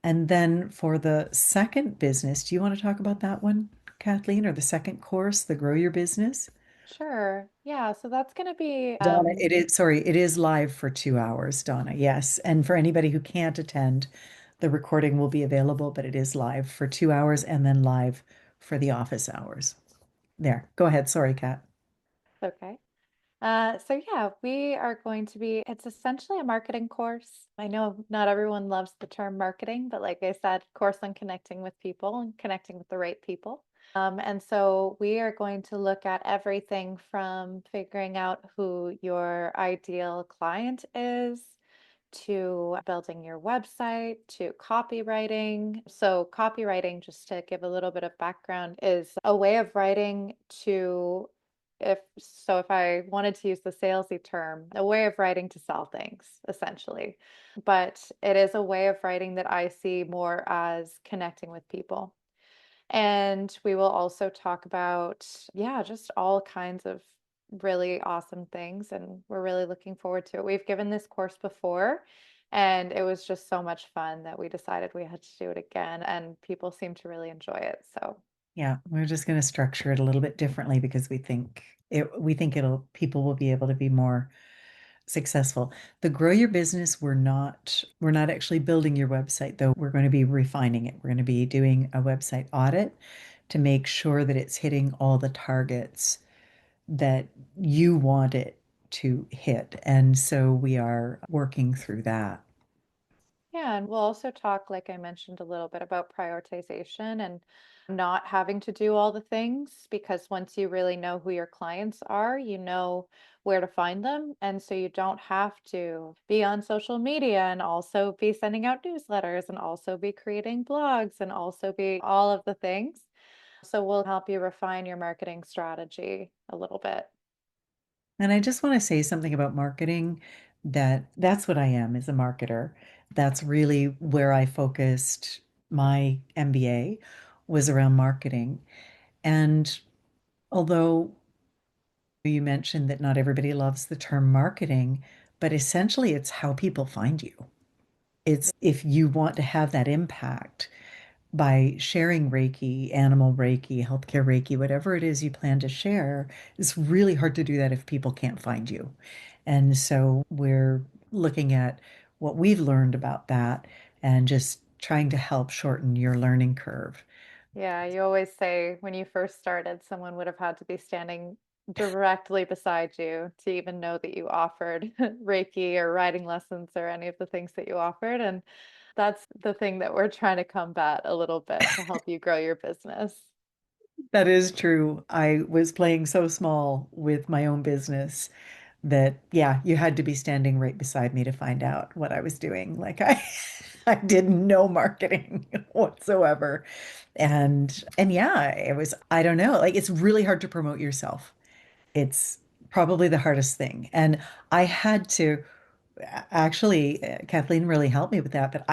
And then for the second business, do you want to talk about that one, Kathleen, or the second course, the Grow Your Business? Sure. Yeah. So that's going to be, Donna, it is live for 2 hours, Donna. Yes. And for anybody who can't attend, the recording will be available, but it is live for 2 hours and then live for the office hours. There. Go ahead. Sorry, Kat. okay. So yeah, we are going to be, it's essentially a marketing course. I know not everyone loves the term marketing, but like I said, course on connecting with people and connecting with the right people. And so we are going to look at everything from figuring out who your ideal client is to building your website to copywriting. So, copywriting, just to give a little bit of background, is a way of writing to, if I wanted to use the salesy term, a way of writing to sell things, essentially. But it is a way of writing that I see more as connecting with people. And we will also talk about, yeah, just all kinds of really awesome things. And we're really looking forward to it. We've given this course before, and it was just so much fun that we decided we had to do it again. And people seem to really enjoy it. So, Yeah, we're just going to structure it a little bit differently because we think it'll people will be able to be more successful. The Grow Your Business, we're not actually building your website though. We're going to be refining it. We're going to be doing a website audit to make sure that it's hitting all the targets that you want it to hit. And so we are working through that. yeah, and we'll also talk, like I mentioned, a little bit about prioritization and not having to do all the things, because once you really know who your clients are, you know where to find them. And so you don't have to be on social media and also be sending out newsletters and also be creating blogs and also be all of the things. So we'll help you refine your marketing strategy a little bit. And I just want to say something about marketing that's what I am as a marketer. That's really where I focused my MBA was around marketing. And although you mentioned that not everybody loves the term marketing, but essentially it's how people find you. It's if you want to have that impact by sharing Reiki, animal Reiki, healthcare Reiki, whatever it is you plan to share, it's really hard to do that if people can't find you. And so we're looking at what we've learned about that and just trying to help shorten your learning curve. Yeah, you always say when you first started, someone would have had to be standing directly beside you to even know that you offered Reiki or writing lessons or any of the things that you offered. And that's the thing that we're trying to combat a little bit to help you grow your business. That is true. I was playing so small with my own business that, yeah, you had to be standing right beside me to find out what I was doing. Like I didn't know marketing whatsoever. And yeah, I don't know, like it's really hard to promote yourself. It's probably the hardest thing. And I had to actually, Kathleen really helped me with that, but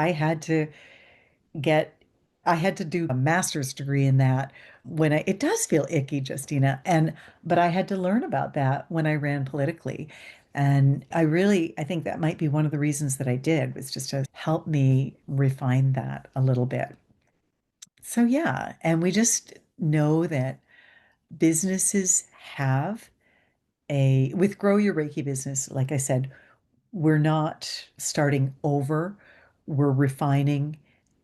get, I had to do a master's degree in that it does feel icky, Justina. But I had to learn about that when I ran politically. And I think that might be one of the reasons that I did was just to help me refine that a little bit. So yeah, and we just know that businesses have with Grow Your Reiki Business, like I said, we're not starting over. We're refining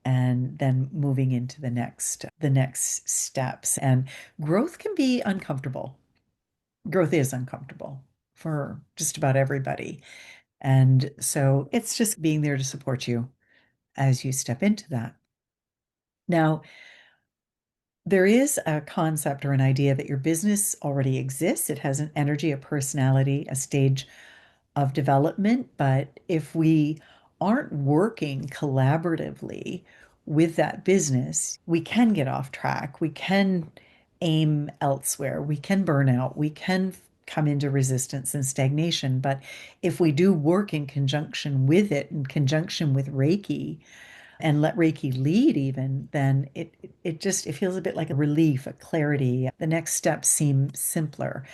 and then moving into the next steps. And growth can be uncomfortable. Growth is uncomfortable for just about everybody. And so it's just being there to support you as you step into that. Now, there is a concept or an idea that your business already exists. It has an energy, a personality, a stage of development. But if we aren't working collaboratively with that business, we can get off track. We can aim elsewhere. We can burn out. We can come into resistance and stagnation. But if we do work in conjunction with it, in conjunction with Reiki, and let Reiki lead even, then it feels a bit like a relief, a clarity. The next steps seem simpler.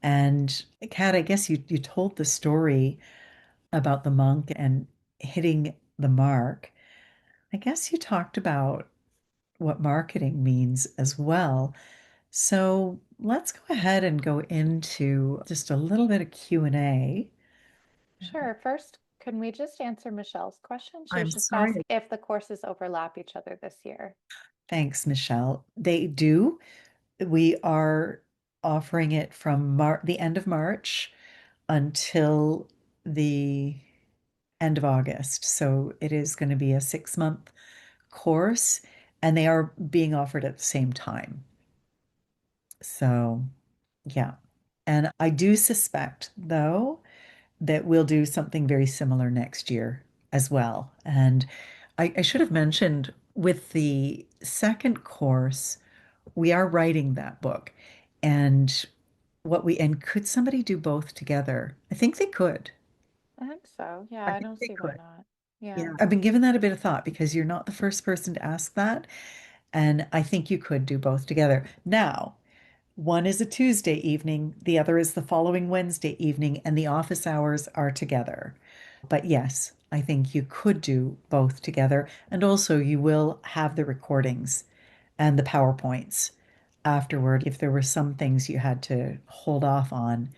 And Kat, I guess you told the story about the monk and hitting the mark. I guess you talked about what marketing means as well. So let's go ahead and go into just a little bit of Q&A. Sure. First, can we just answer Michelle's question? She I'm was just asking sorry. if the courses overlap each other this year. Thanks, Michelle. They do. We are offering it from the end of March until the end of August. So it is going to be a 6-month course, and they are being offered at the same time. So, yeah. And I do suspect, though, that we'll do something very similar next year as well. And I should have mentioned with the second course, we are writing that book. And and could somebody do both together? I think they could. I think so. Yeah, I I think don't they see why could. not. Yeah. Yeah. I've been giving that a bit of thought because you're not the first person to ask that. And I think you could do both together. Now, one is a Tuesday evening, the other is the following Wednesday evening, and the office hours are together. But yes, I think you could do both together. And also, you will have the recordings and the PowerPoints afterward. If there were some things you had to hold off on,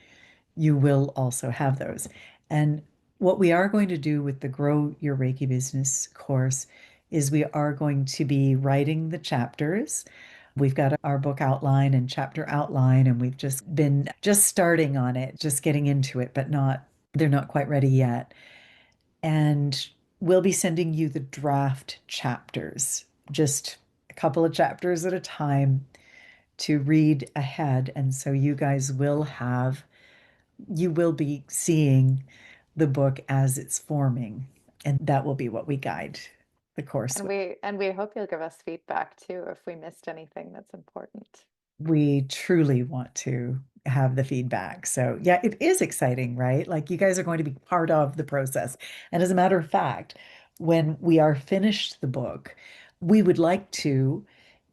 you will also have those. And what we are going to do with the Grow Your Reiki Business course is we are going to be writing the chapters. We've got our book outline and chapter outline, and we've just been just starting on it, just getting into it, but they're not quite ready yet. And we'll be sending you the draft chapters, just a couple of chapters at a time to read ahead. And so you will be seeing the book as it's forming, and that will be what we guide the course with. And we hope you'll give us feedback too if we missed anything that's important. We truly want to have the feedback. So, yeah, it is exciting, right? Like you guys are going to be part of the process. And as a matter of fact, when we are finished the book, we would like to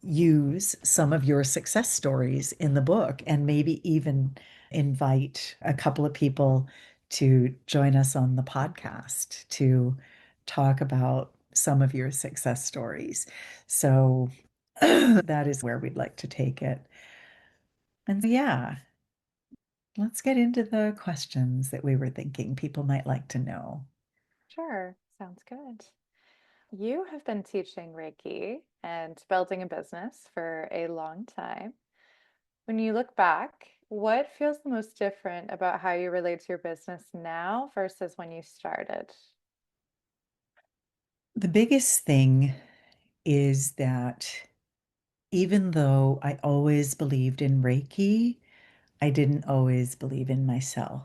use some of your success stories in the book and maybe even invite a couple of people to join us on the podcast to talk about some of your success stories. So that is where we'd like to take it. And so, yeah, let's get into the questions that we were thinking people might like to know. Sure, sounds good. You have been teaching Reiki and building a business for a long time. When you look back, what feels the most different about how you relate to your business now versus when you started? The biggest thing is that even though I always believed in Reiki, I didn't always believe in myself.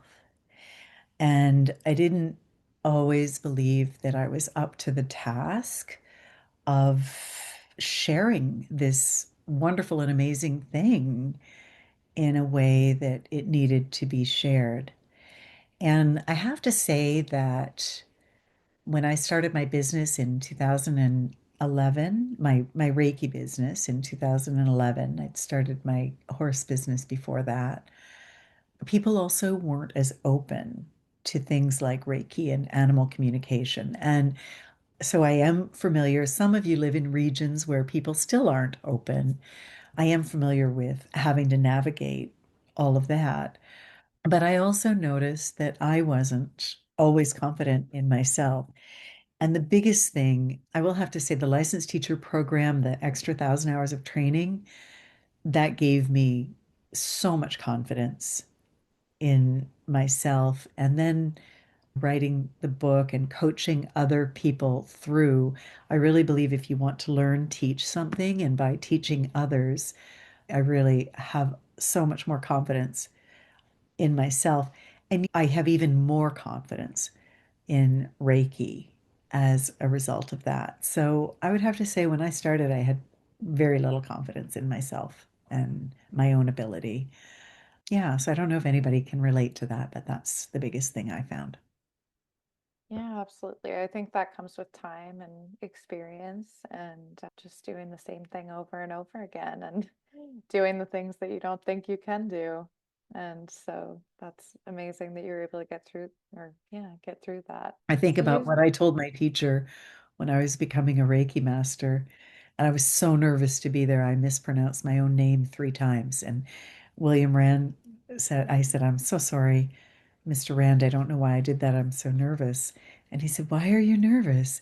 And I didn't always believe that I was up to the task of sharing this wonderful and amazing thing in a way that it needed to be shared. And I have to say that when I started my business in 2011, my Reiki business in 2011, I'd started my horse business before that. People also weren't as open to things like Reiki and animal communication. And so I am familiar. Some of you live in regions where people still aren't open. I am familiar with having to navigate all of that. But I also noticed that I wasn't always confident in myself. And the biggest thing, I will have to say, the licensed teacher program, the extra 1,000 hours of training, that gave me so much confidence in myself. And then writing the book and coaching other people through, I really believe if you want to learn, teach something. And by teaching others, I really have so much more confidence in myself. And I have even more confidence in Reiki as a result of that. So I would have to say, when I started, I had very little confidence in myself and my own ability. Yeah, so I don't know if anybody can relate to that, but that's the biggest thing I found. Yeah, absolutely. I think that comes with time and experience and just doing the same thing over and over again and doing the things that you don't think you can do. And so that's amazing that you're able to get through or yeah, get through that. I think about You what I told my teacher when I was becoming a Reiki master, and I was so nervous to be there. I mispronounced my own name 3 times. And William Rand I said, I'm so sorry, Mr. Rand. I don't know why I did that. I'm so nervous. And he said, Why are you nervous?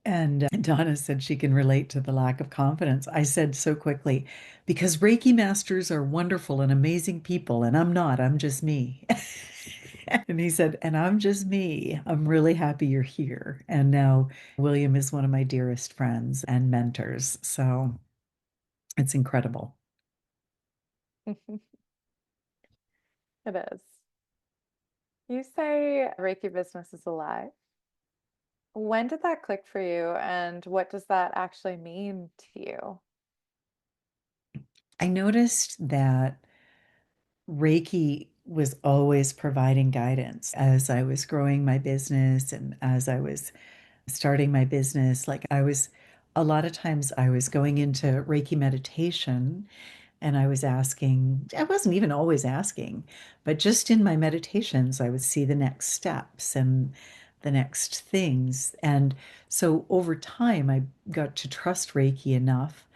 And Donna said she can relate to the lack of confidence. I said so quickly, because Reiki masters are wonderful and amazing people, and I'm not, I'm just me. And he said, and I'm just me. I'm really happy you're here. And now William is one of my dearest friends and mentors. So it's incredible. it is. You say Reiki business is alive. When did that click for you, and what does that actually mean to you? I noticed that Reiki was always providing guidance as I was growing my business and as I was starting my business. A lot of times I was going into Reiki meditation and I wasn't even always asking, but just in my meditations, I would see the next steps and the next things. And so over time, I got to trust Reiki enough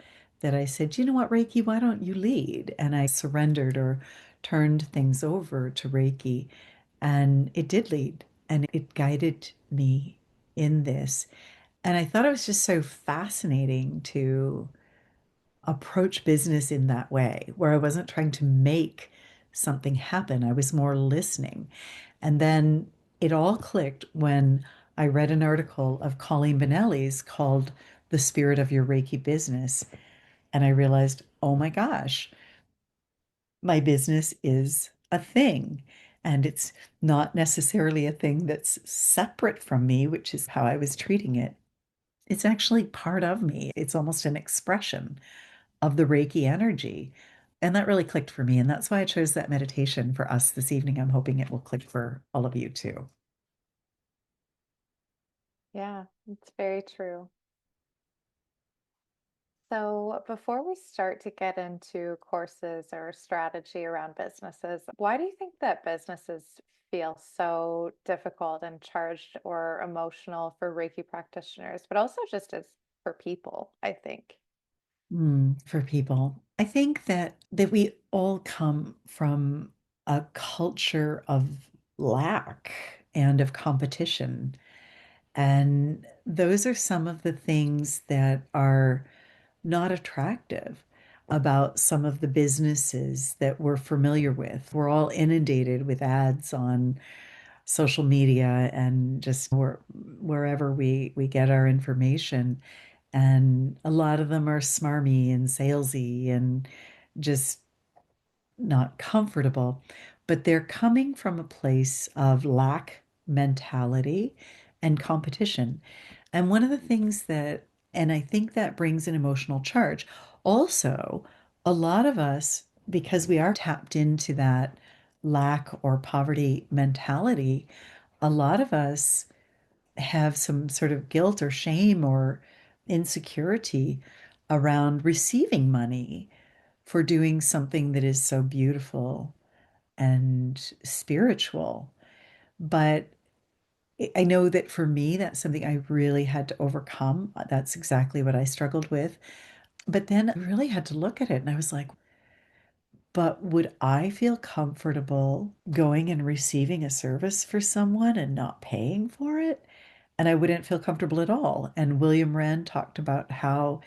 that I said, you know what, Reiki, why don't you lead? And I surrendered or turned things over to Reiki. And it did lead and it guided me in this. And I thought it was just so fascinating to approach business in that way, where I wasn't trying to make something happen. I was more listening. And then it all clicked when I read an article of Colleen Benelli's called The Spirit of Your Reiki Business. And I realized, oh my gosh, my business is a thing. And it's not necessarily a thing that's separate from me, which is how I was treating it. It's actually part of me. It's almost an expression of the Reiki energy. And that really clicked for me. And that's why I chose that meditation for us this evening. I'm hoping it will click for all of you too. Yeah, it's very true. So, before we start to get into courses or strategy around businesses, why do you think that businesses feel so difficult and charged or emotional for Reiki practitioners, but also just as for people, I think? For people, I think that we all come from a culture of lack and of competition. And those are some of the things that are not attractive about some of the businesses that we're familiar with. We're all inundated with ads on social media and just wherever we get our information. And a lot of them are smarmy and salesy and just not comfortable, but they're coming from a place of lack mentality and competition. And one of the things and I think that brings an emotional charge. Also, a lot of us, because we are tapped into that lack or poverty mentality, a lot of us have some sort of guilt or shame or insecurity around receiving money for doing something that is so beautiful and spiritual. But I know that for me, that's something I really had to overcome. That's exactly what I struggled with. But then I really had to look at it and I was like, but would I feel comfortable going and receiving a service for someone and not paying for it? And I wouldn't feel comfortable at all. And William Rand talked about how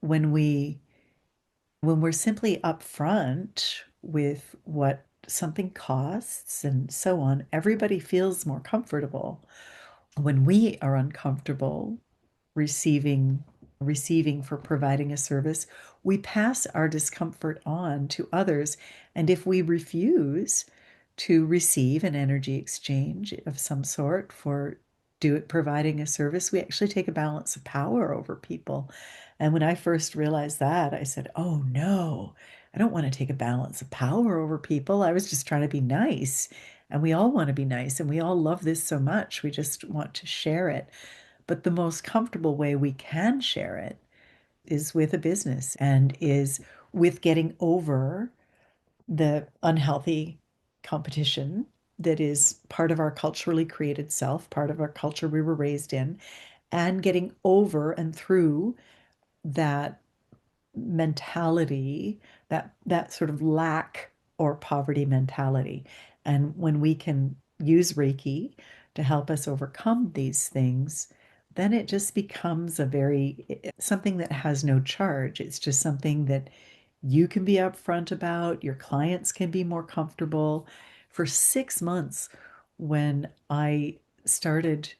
when we when we're simply upfront with what something costs and so on, everybody feels more comfortable. When we are uncomfortable receiving receiving for providing a service, we pass our discomfort on to others. And if we refuse to receive an energy exchange of some sort for providing a service, we actually take a balance of power over people. And when I first realized that, I said, oh no, I don't want to take a balance of power over people. I was just trying to be nice. And we all want to be nice and we all love this so much. We just want to share it. But the most comfortable way we can share it is with a business and is with getting over the unhealthy competition that is part of our culturally created self, part of our culture we were raised in, and getting over and through that mentality, that sort of lack or poverty mentality. And when we can use Reiki to help us overcome these things, then it just becomes something that has no charge. It's just something that you can be upfront about, your clients can be more comfortable. For 6 months, when I started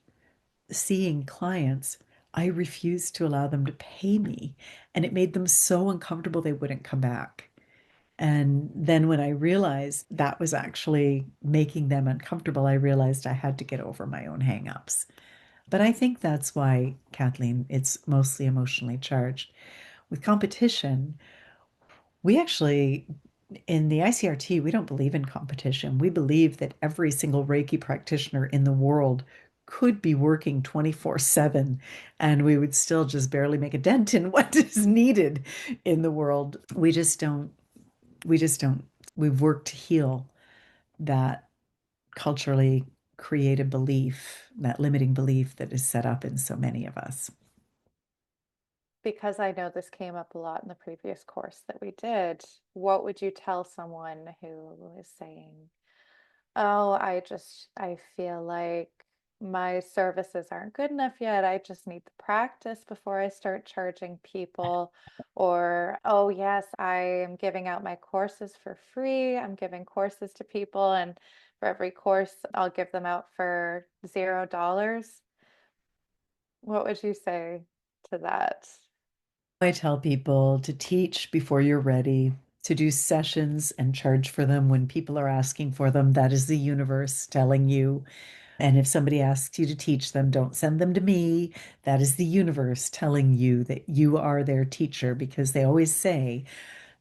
seeing clients, I refused to allow them to pay me. And it made them so uncomfortable they wouldn't come back. And then when I realized that was actually making them uncomfortable, I realized I had to get over my own hangups. But I think that's why, Kathleen, it's mostly emotionally charged. With competition, we actually, in the ICRT, we don't believe in competition. We believe that every single Reiki practitioner in the world could be working 24/7 and we would still just barely make a dent in what is needed in the world. We just don't, we've worked to heal that culturally created belief, that limiting belief that is set up in so many of us. Because I know this came up a lot in the previous course that we did, what would you tell someone who is saying, oh, I feel like my services aren't good enough yet. I just need the practice before I start charging people. Or, oh, yes, I am giving out my courses for free. I'm giving courses to people, and for every course, I'll give them out for $0. What would you say to that? I tell people to teach before you're ready, to do sessions and charge for them when people are asking for them. That is the universe telling you. And if somebody asks you to teach them, don't send them to me. That is the universe telling you that you are their teacher because they always say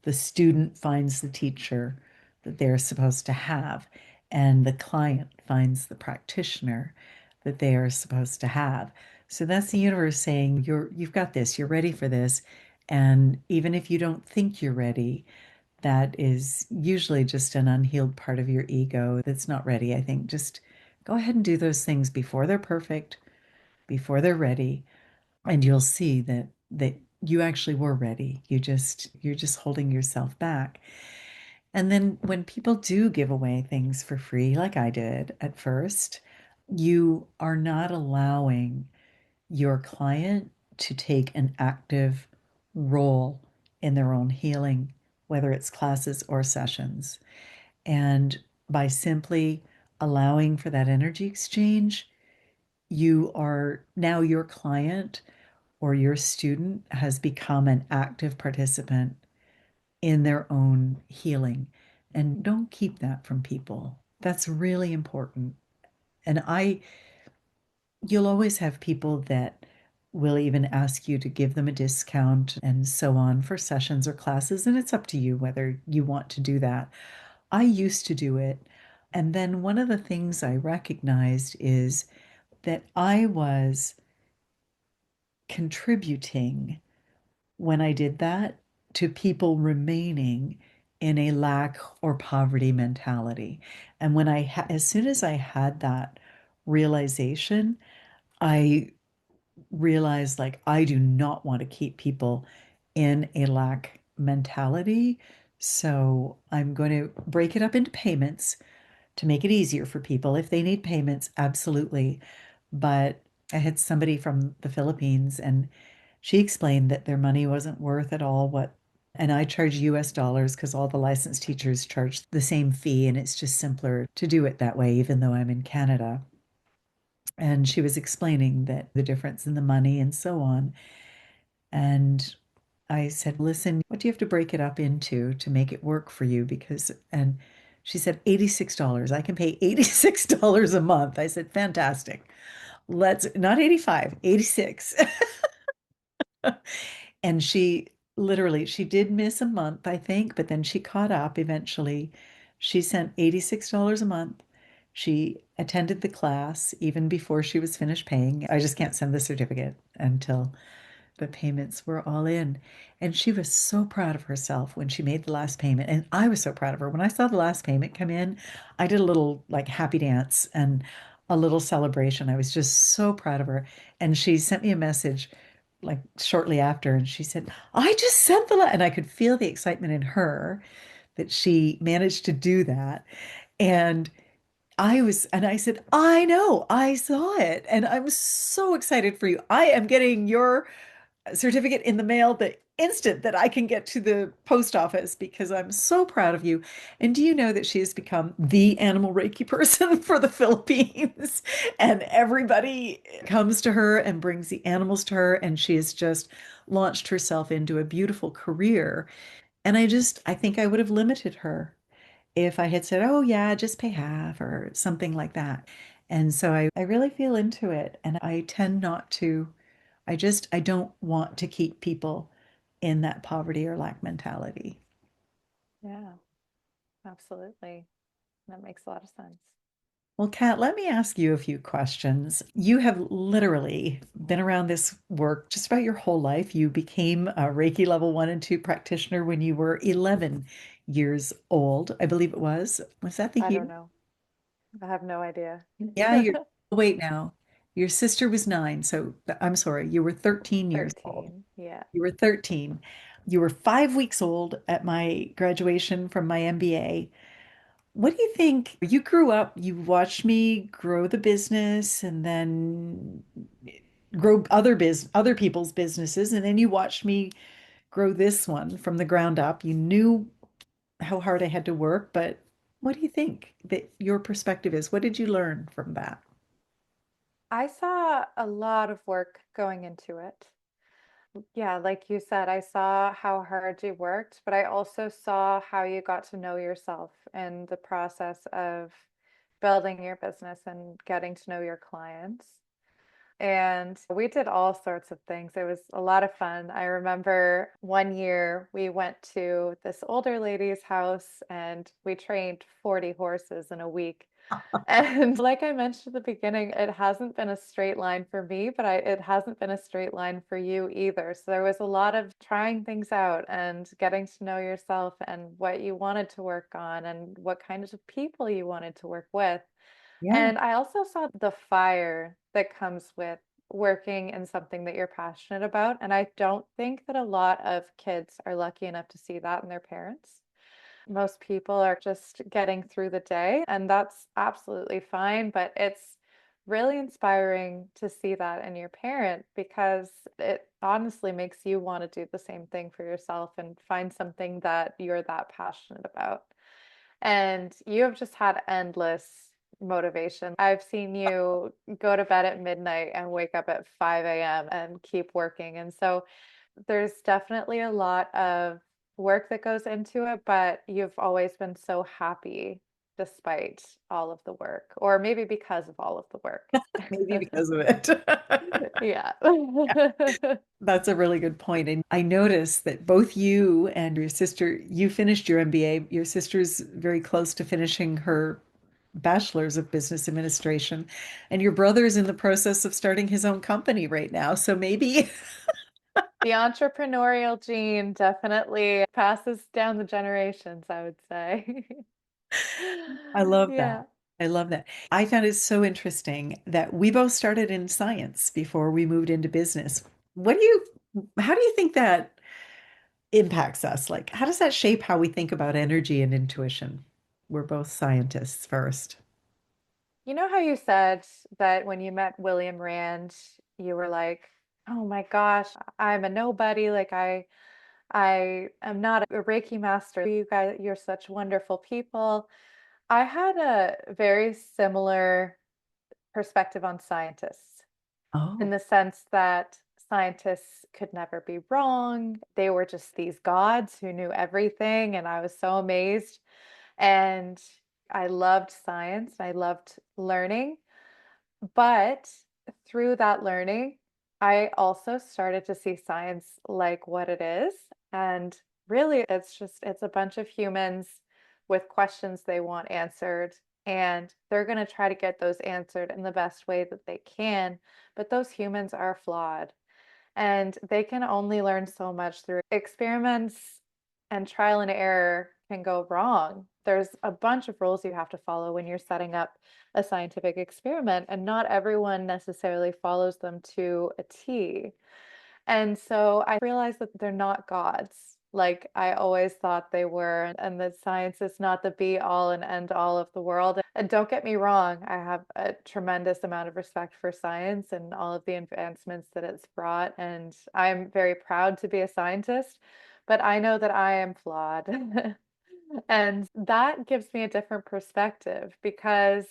the student finds the teacher that they're supposed to have, and the client finds the practitioner that they are supposed to have. So that's the universe saying, you've got this, you're ready for this. And even if you don't think you're ready, that is usually just an unhealed part of your ego that's not ready. I think just go ahead and do those things before they're perfect, before they're ready, and you'll see that you actually were ready. You're just holding yourself back. And then when people do give away things for free, like I did at first, you are not allowing your client to take an active role in their own healing, whether it's classes or sessions. And by simply allowing for that energy exchange, you are now your client or your student has become an active participant in their own healing. And don't keep that from people. That's really important. And you'll always have people that will even ask you to give them a discount and so on for sessions or classes. And it's up to you whether you want to do that. I used to do it. And then one of the things I recognized is that I was contributing when I did that to people remaining in a lack or poverty mentality. And as soon as I had that realization, I realized like I do not want to keep people in a lack mentality. So I'm going to break it up into payments to make it easier for people. If they need payments, absolutely. But I had somebody from the Philippines and she explained that their money wasn't worth at all what, and I charge US dollars because all the licensed teachers charge the same fee and it's just simpler to do it that way, even though I'm in Canada. And she was explaining that the difference in the money and so on. And I said, listen, what do you have to break it up into to make it work for you? And she said, $86. I can pay $86 a month. I said, fantastic. Let's not 85, 86. And she did miss a month, I think, but then she caught up eventually. She sent $86 a month. She attended the class even before she was finished paying. I just can't send the certificate until the payments were all in. And she was so proud of herself when she made the last payment. And I was so proud of her. When I saw the last payment come in, I did a little like happy dance and a little celebration. I was just so proud of her. And she sent me a message like shortly after and she said, I just sent and I could feel the excitement in her that she managed to do that. And and I said, I know, I saw it, and I'm so excited for you. I am getting your certificate in the mail the instant that I can get to the post office because I'm so proud of you. And do you know that she has become the animal Reiki person for the Philippines? And everybody comes to her and brings the animals to her, and she has just launched herself into a beautiful career. And I think I would have limited her if I had said, oh, yeah, just pay half or something like that. And so I really feel into it. And I tend not to, I don't want to keep people in that poverty or lack mentality. Yeah, absolutely. That makes a lot of sense. Well, Kat, let me ask you a few questions. You have literally been around this work just about your whole life. You became a Reiki level 1 and 2 practitioner when you were 11 years old, I believe it was. Was that the I year? don't know. I have no idea. Yeah, you're, wait now. Your sister was 9, so I'm sorry, you were 13 years old. 13. Yeah. You were 13. You were 5 weeks old at my graduation from my MBA. What do you think? You grew up, you watched me grow the business and then grow other people's businesses, and then you watched me grow this one from the ground up. You knew how hard I had to work, but what do you think that your perspective is? What did you learn from that? I saw a lot of work going into it. Yeah, like you said, I saw how hard you worked, but I also saw how you got to know yourself in the process of building your business and getting to know your clients. And we did all sorts of things. It was a lot of fun. I remember one year we went to this older lady's house and we trained 40 horses in a week. And like I mentioned at the beginning, it hasn't been a straight line for me, but it hasn't been a straight line for you either. So there was a lot of trying things out and getting to know yourself and what you wanted to work on and what kind of people you wanted to work with. Yeah, And I also saw the fire that comes with working in something that you're passionate about. And I don't think that a lot of kids are lucky enough to see that in their parents. Most people are just getting through the day, and that's absolutely fine. But it's really inspiring to see that in your parent because it honestly makes you want to do the same thing for yourself and find something that you're that passionate about. And you have just had endless motivation. I've seen you go to bed at midnight and wake up at 5 a.m. and keep working. And so there's definitely a lot of work that goes into it, but you've always been so happy despite all of the work, or maybe because of all of the work. maybe because of it. Yeah. That's a really good point. And I noticed that both you and your sister, you finished your MBA. Your sister's very close to finishing her bachelor's of business administration, and your brother's in the process of starting his own company right now. So maybe The entrepreneurial gene definitely passes down the generations, I would say. I love that. Yeah. I love that. I found it so interesting that we both started in science before we moved into business. How do you think that impacts us? Like, how does that shape how we think about energy and intuition? We're both scientists first. You know how you said that when you met William Rand, you were like, "Oh my gosh, I'm a nobody. I am not a Reiki master. You guys, you're such wonderful people." I had a very similar perspective on scientists in Oh, the sense that scientists could never be wrong. They were just these gods who knew everything, and I was so amazed. And I loved science. I loved learning. But through that learning, I also started to see science like what it is. And really, it's a bunch of humans with questions they want answered. And they're going to try to get those answered in the best way that they can. But those humans are flawed. And they can only learn so much through experiments, and trial and error can go wrong. There's a bunch of rules you have to follow when you're setting up a scientific experiment, and not everyone necessarily follows them to a T. And so I realized that they're not gods. Like I always thought they were, and that science is not the be all and end all of the world. And don't get me wrong, I have a tremendous amount of respect for science and all of the advancements that it's brought. And I'm very proud to be a scientist, but I know that I am flawed. And that gives me a different perspective because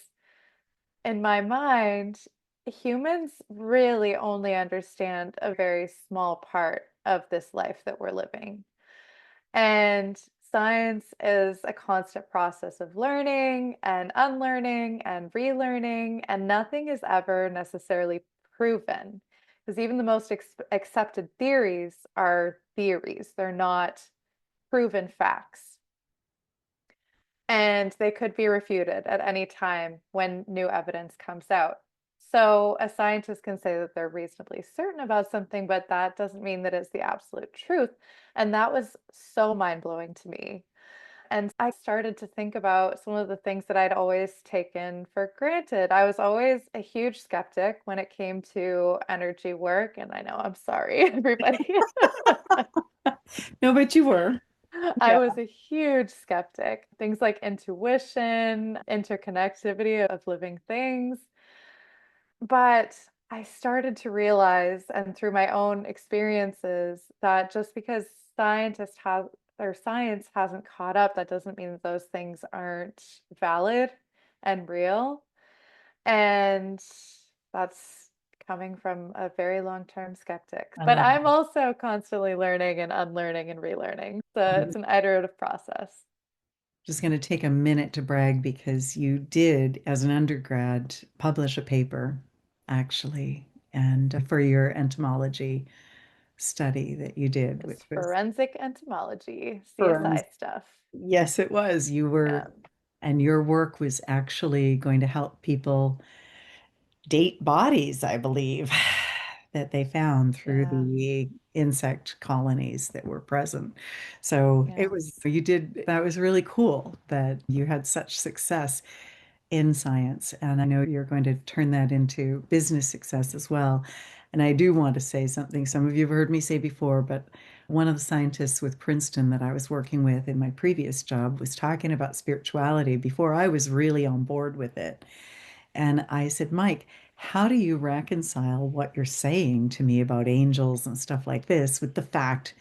in my mind, humans really only understand a very small part of this life that we're living. And Science is a constant process of learning and unlearning and relearning, and nothing is ever necessarily proven. Because even the most accepted theories are theories, they're not proven facts. And they could be refuted at any time when new evidence comes out. So a scientist can say that they're reasonably certain about something, but that doesn't mean that it's the absolute truth. And that was so mind-blowing to me. And I started to think about some of the things that I'd always taken for granted. I was always a huge skeptic when it came to energy work. And I know, I'm sorry, everybody. No, but you were. I Yeah. was a huge skeptic. Things like intuition, interconnectivity of living things. But I started to realize, and through my own experiences, that just because scientists have or science hasn't caught up, that doesn't mean that those things aren't valid and real. And that's coming from a very long-term skeptic. I But love I'm also constantly learning and unlearning and relearning. So it. it's an iterative process. Just going to take a minute to brag because you did, as an undergrad, publish a paper, actually, and for your entomology study that you did, which It's was forensic entomology, forensic. CSI stuff. Yes, it was. You Yeah. were, and your work was actually going to help people date bodies, I believe, that they found through Yeah. the insect colonies that were present. So it was, Yes. you did, that was really cool that you had such success in science. And I know you're going to turn that into business success as well. And I do want to say something some of you have heard me say before, but one of the scientists with Princeton that I was working with in my previous job was talking about spirituality before I was really on board with it. And I said, Mike, how do you reconcile what you're saying to me about angels and stuff like this with the fact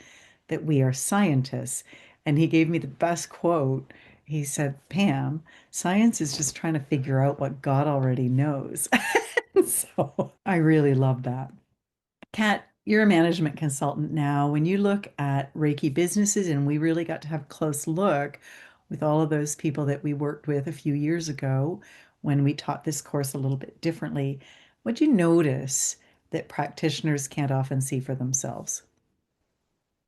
that we are scientists? And he gave me the best quote. He said, Pam, science is just trying to figure out what God already knows. So I really love that. Kat, you're a management consultant now. When you look at Reiki businesses, and we really got to have a close look with all of those people that we worked with a few years ago when we taught this course a little bit differently, what'd you notice that practitioners can't often see for themselves?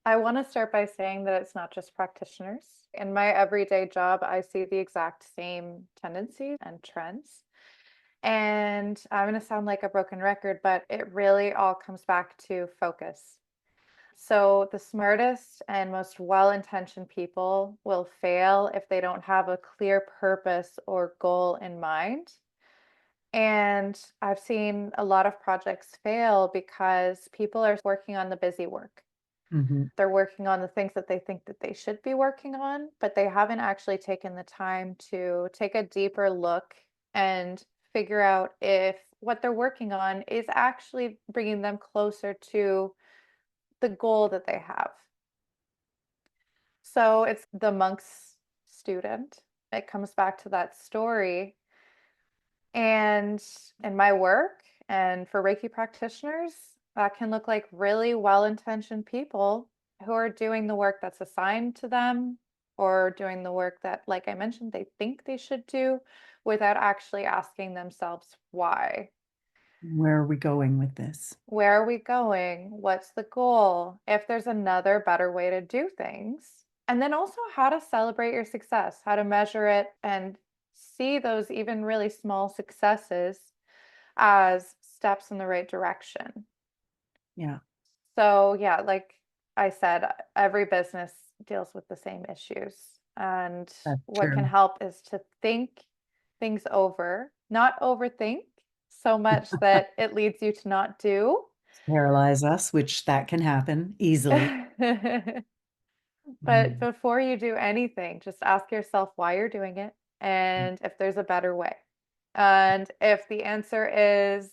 I want to start by saying that it's not just practitioners. In my everyday job, I see the exact same tendencies and trends. And I'm going to sound like a broken record, but it really all comes back to focus. So, the smartest and most well-intentioned people will fail if they don't have a clear purpose or goal in mind. And I've seen a lot of projects fail because people are working on the busy work. Hmm. They're working on the things that they think that they should be working on, but they haven't actually taken the time to take a deeper look and figure out if what they're working on is actually bringing them closer to the goal that they have. So it's the monk's student. It comes back to that story. And in my work and for Reiki practitioners, that can look like really well-intentioned people who are doing the work that's assigned to them or doing the work that, like I mentioned, they think they should do without actually asking themselves why. Where are we going with this? Where are we going? What's the goal? If there's another better way to do things. And then also how to celebrate your success, how to measure it and see those even really small successes as steps in the right direction. Yeah, So, yeah, like I said, every business deals with the same issues. And that's what can true. help is to think things over, not overthink so much that it leads you to not do. Paralyze us, which that can happen easily. But Mm. before you do anything, just ask yourself why you're doing it and if there's a better way. And if the answer is,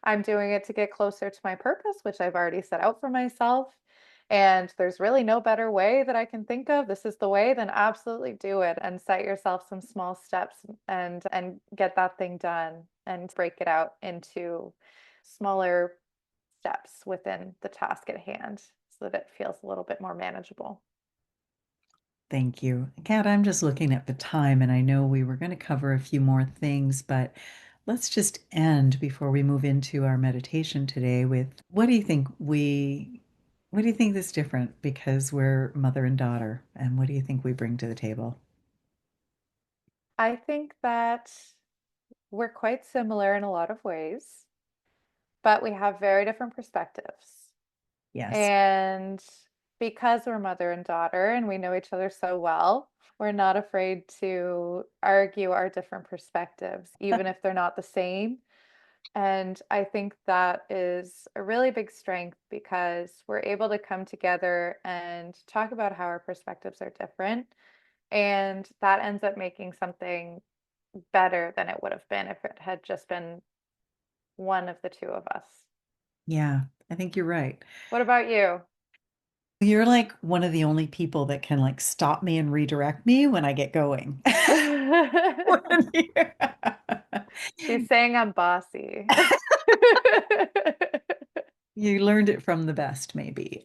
I'm doing it to get closer to my purpose, which I've already set out for myself, and there's really no better way that I can think of, this is the way, then absolutely do it and set yourself some small steps and get that thing done and break it out into smaller steps within the task at hand so that it feels a little bit more manageable. Thank you. Kat, I'm just looking at the time and I know we were going to cover a few more things, but let's just end before we move into our meditation today with what do you think is different because we're mother and daughter, and what do you think we bring to the table? I think that we're quite similar in a lot of ways, but we have very different perspectives. Yes. And because we're mother and daughter and we know each other so well, we're not afraid to argue our different perspectives, even if they're not the same. And I think that is a really big strength because we're able to come together and talk about how our perspectives are different. And that ends up making something better than it would have been if it had just been one of the two of us. Yeah, I think you're right. What about you? You're like one of the only people that can like stop me and redirect me when I get going. She's saying I'm bossy. You learned it from the best, maybe.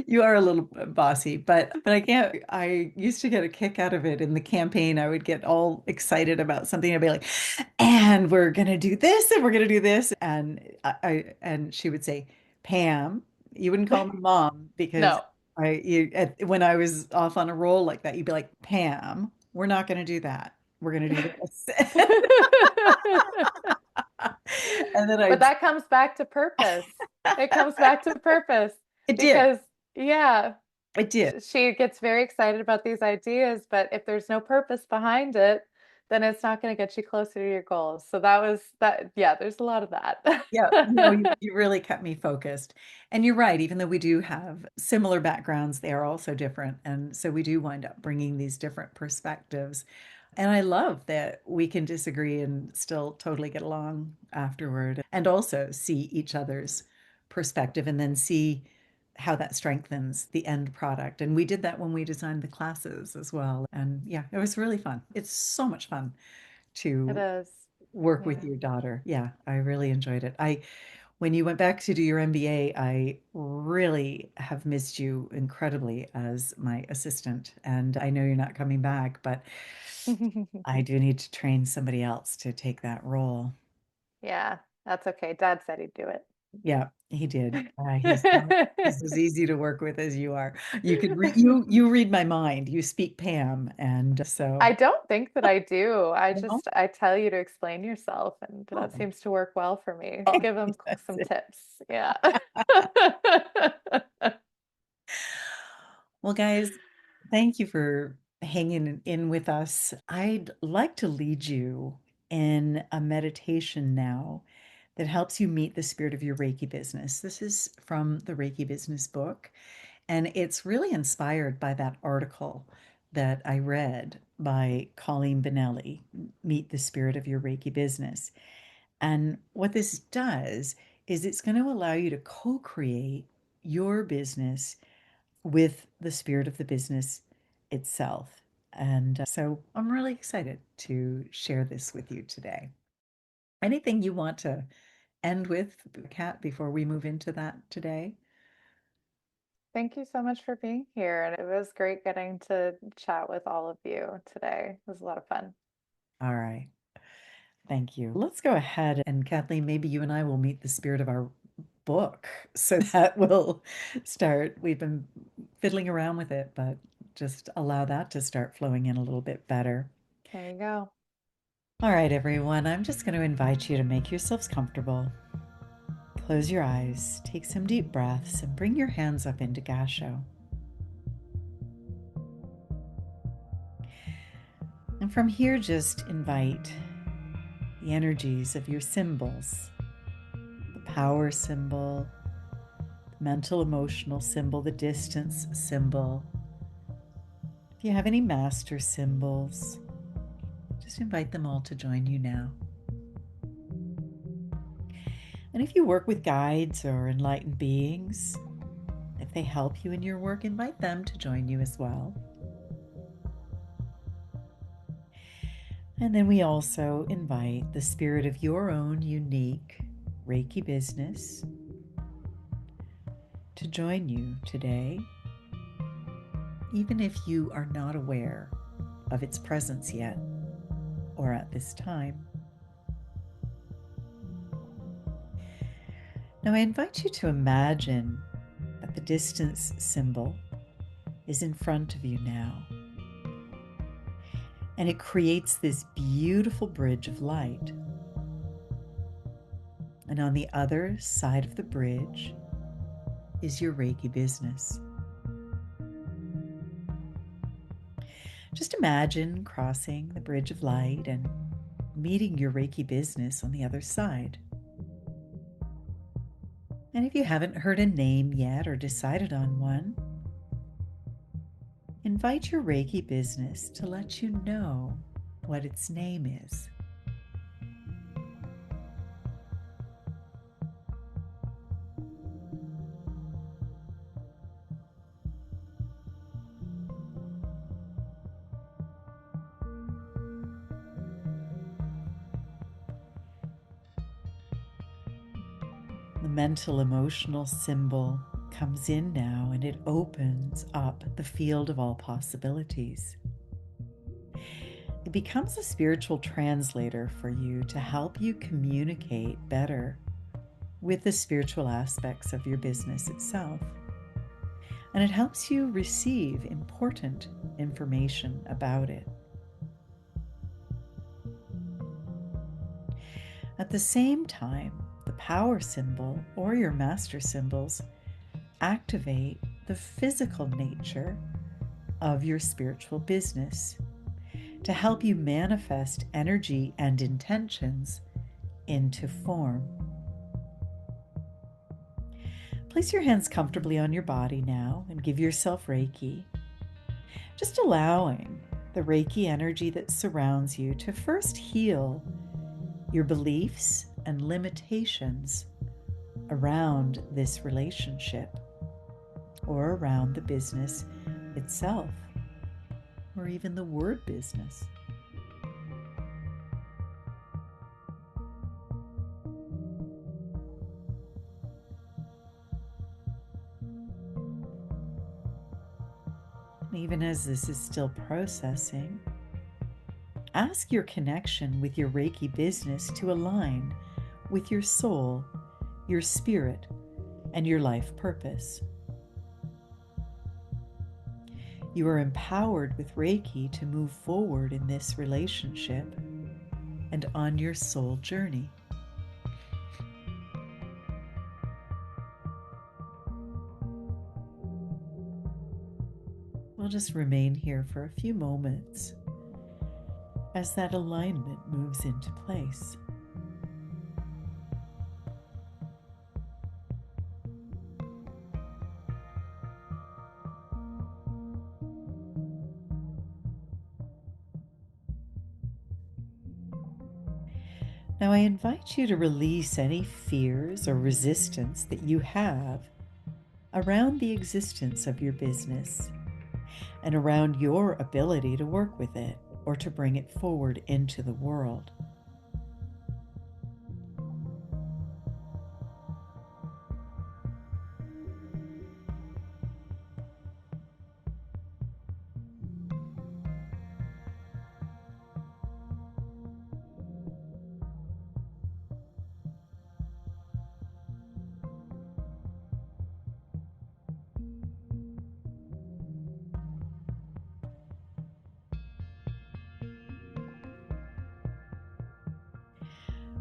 You are a little bossy, but I can't. I used to get a kick out of it in the campaign. I would get all excited about something. I'd be like, "And we're gonna do this, and we're gonna do this," and and she would say, "Pam, you wouldn't call me mom because No. when I was off on a roll like that, you'd be like, Pam, we're not gonna do that. We're gonna do this." And then But I'd that comes back to purpose. It comes back to purpose it did. because, yeah, It did. she gets very excited about these ideas, but if there's no purpose behind it, then it's not going to get you closer to your goals. So that was that. Yeah, there's a lot of Yeah, no, that. you really kept me focused. And you're right, even though we do have similar backgrounds, they are also different. And so we do wind up bringing these different perspectives. And I love that we can disagree and still totally get along afterward and also see each other's perspective and then see how that strengthens the end product. And we did that when we designed the classes as well. And yeah, it was really fun. It's so much fun It to is. work with Yeah. your daughter. Yeah, I really enjoyed it. When you went back to do your MBA, I really have missed you incredibly as my assistant. And I know you're not coming back, but I do need to train somebody else to take that role. Yeah, that's okay. Dad said he'd do it. Yeah, he did. He's as easy to work with as you are. You read my mind. You speak Pam, and I so don't think that I do. no. I tell you to explain yourself, and that Oh, seems to work well for me. oh, Give him that's some it. tips. Yeah. Well, guys, thank you for hanging in with us. I'd like to lead you in a meditation now that helps you meet the spirit of your Reiki business. This is from the Reiki Business Book, and it's really inspired by that article that I read by Colleen Benelli, Meet the Spirit of Your Reiki Business. And what this does is it's going to allow you to co-create your business with the spirit of the business itself. And so I'm really excited to share this with you today. Anything you want to end with, Kat, before we move into that today? Thank you so much for being here. And it was great getting to chat with all of you today. It was a lot of fun. All right. Thank you. Let's go ahead and Kathleen, maybe you and I will meet the spirit of our book. So that will start. We've been fiddling around with it, but just allow that to start flowing in a little bit better. There you go. All right, everyone, I'm just going to invite you to make yourselves comfortable. Close your eyes, take some deep breaths, and bring your hands up into Gasho. And from here, just invite the energies of your symbols, the power symbol, the mental emotional symbol, the distance symbol. If you have any master symbols, just invite them all to join you now. And if you work with guides or enlightened beings, if they help you in your work, invite them to join you as well. And then we also invite the spirit of your own unique Reiki business to join you today. even if you are not aware of its presence yet or at this time. Now, I invite you to imagine that the distance symbol is in front of you now, and it creates this beautiful bridge of light. And on the other side of the bridge is your Reiki business. Just imagine crossing the bridge of light and meeting your Reiki business on the other side. And if you haven't heard a name yet or decided on one, invite your Reiki business to let you know what its name is. The mental emotional symbol comes in now, and it opens up the field of all possibilities. It becomes a spiritual translator for you to help you communicate better with the spiritual aspects of your business itself. And it helps you receive important information about it. At the same time, the power symbol or your master symbols activate the physical nature of your spiritual business to help you manifest energy and intentions into form. Place your hands comfortably on your body now and give yourself Reiki, just allowing the Reiki energy that surrounds you to first heal your beliefs and limitations around this relationship or around the business itself, or even the word business. Even as this is still processing, ask your connection with your Reiki business to align with your soul, your spirit, and your life purpose. You are empowered with Reiki to move forward in this relationship and on your soul journey. We'll just remain here for a few moments as that alignment moves into place. Now, I invite you to release any fears or resistance that you have around the existence of your business and around your ability to work with it or to bring it forward into the world.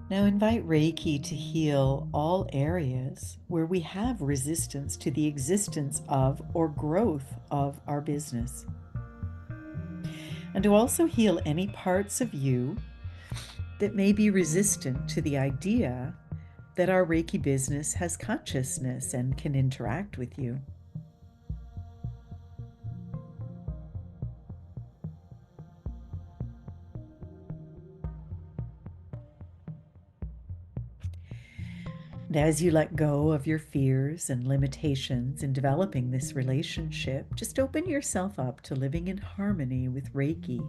Now invite Reiki to heal all areas where we have resistance to the existence of or growth of our business. And to also heal any parts of you that may be resistant to the idea that our Reiki business has consciousness and can interact with you. And as you let go of your fears and limitations in developing this relationship, just open yourself up to living in harmony with Reiki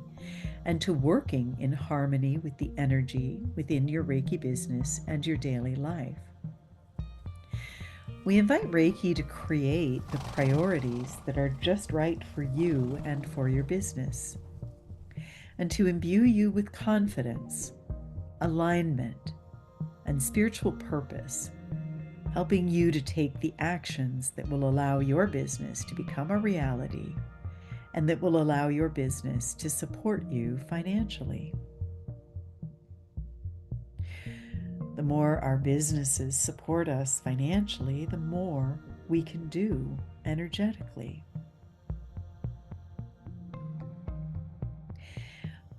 and to working in harmony with the energy within your Reiki business and your daily life. We invite Reiki to create the priorities that are just right for you and for your business, and to imbue you with confidence, alignment, and spiritual purpose, helping you to take the actions that will allow your business to become a reality and that will allow your business to support you financially. The more our businesses support us financially, the more we can do energetically.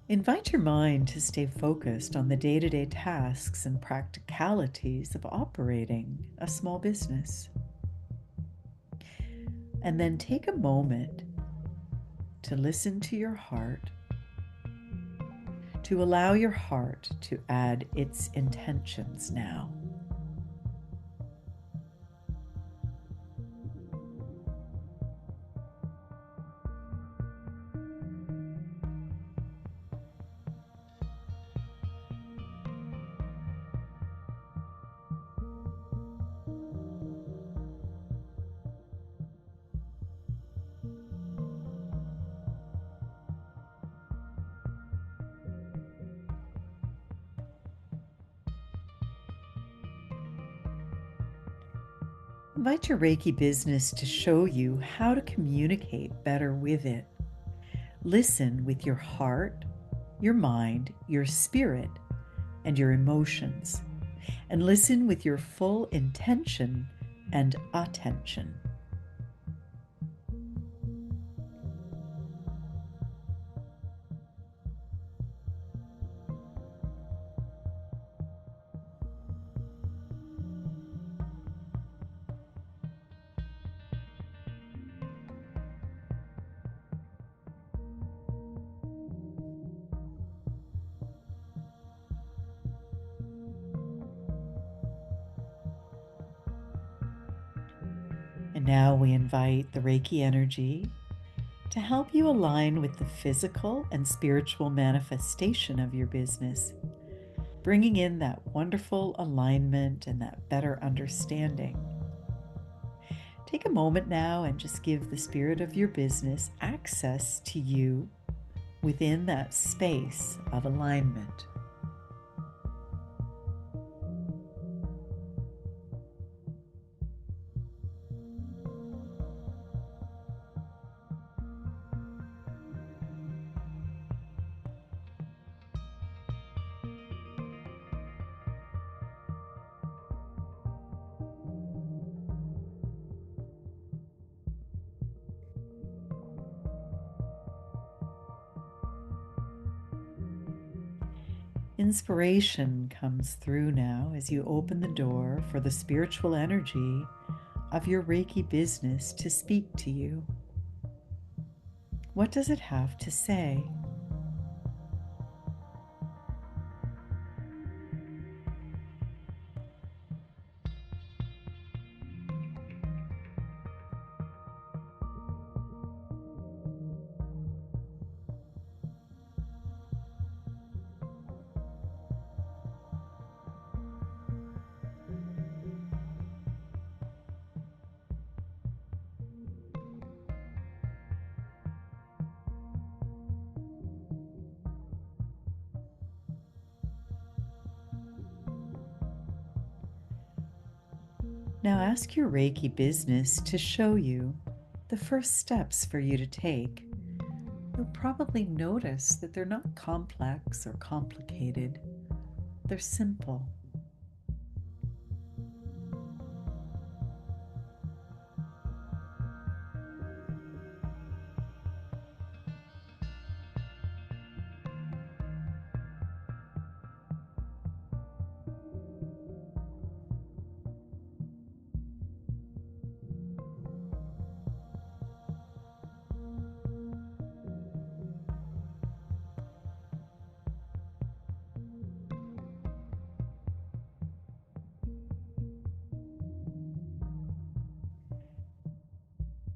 Invite your mind to stay focused on the day-to-day tasks and practicalities of operating a small business. And then take a moment to listen to your heart, to allow your heart to add its intentions now. Invite your Reiki business to show you how to communicate better with it. Listen with your heart, your mind, your spirit, and your emotions. And listen with your full intention and attention. And now we invite the Reiki energy to help you align with the physical and spiritual manifestation of your business, bringing in that wonderful alignment and that better understanding. Take a moment now and just give the spirit of your business access to you within that space of alignment. Inspiration comes through now as you open the door for the spiritual energy of your Reiki business to speak to you. What does it have to say? Now ask your Reiki business to show you the first steps for you to take. You'll probably notice that they're not complex or complicated. They're simple.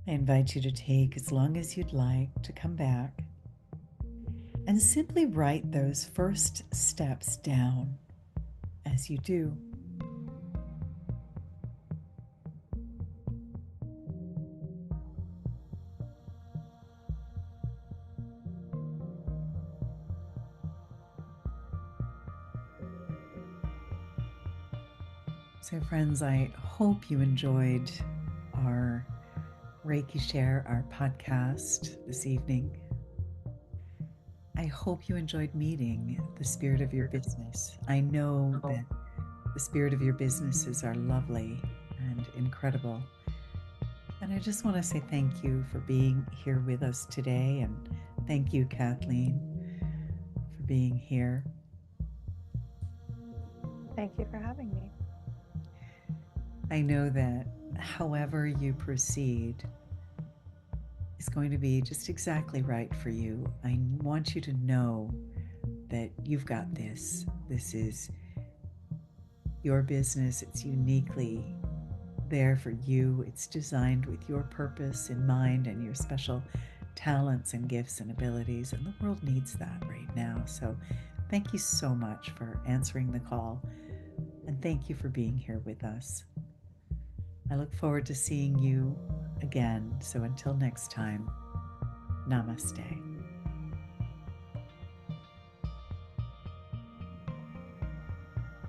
I invite you to take as long as you'd like to come back and simply write those first steps down as you do. So, friends, I hope you enjoyed our Reiki Share, our podcast this evening. I hope you enjoyed meeting the spirit of your business. I know that the spirit of your businesses are lovely and incredible. And I just want to say thank you for being here with us today. And thank you, Kathleen, for being here. Thank you for having me. I know that however you proceed is going to be just exactly right for you. I want you to know that you've got this. This is your business. It's uniquely there for you. It's designed with your purpose in mind and your special talents and gifts and abilities. And the world needs that right now. So thank you so much for answering the call. And thank you for being here with us. I look forward to seeing you again. So until next time, namaste.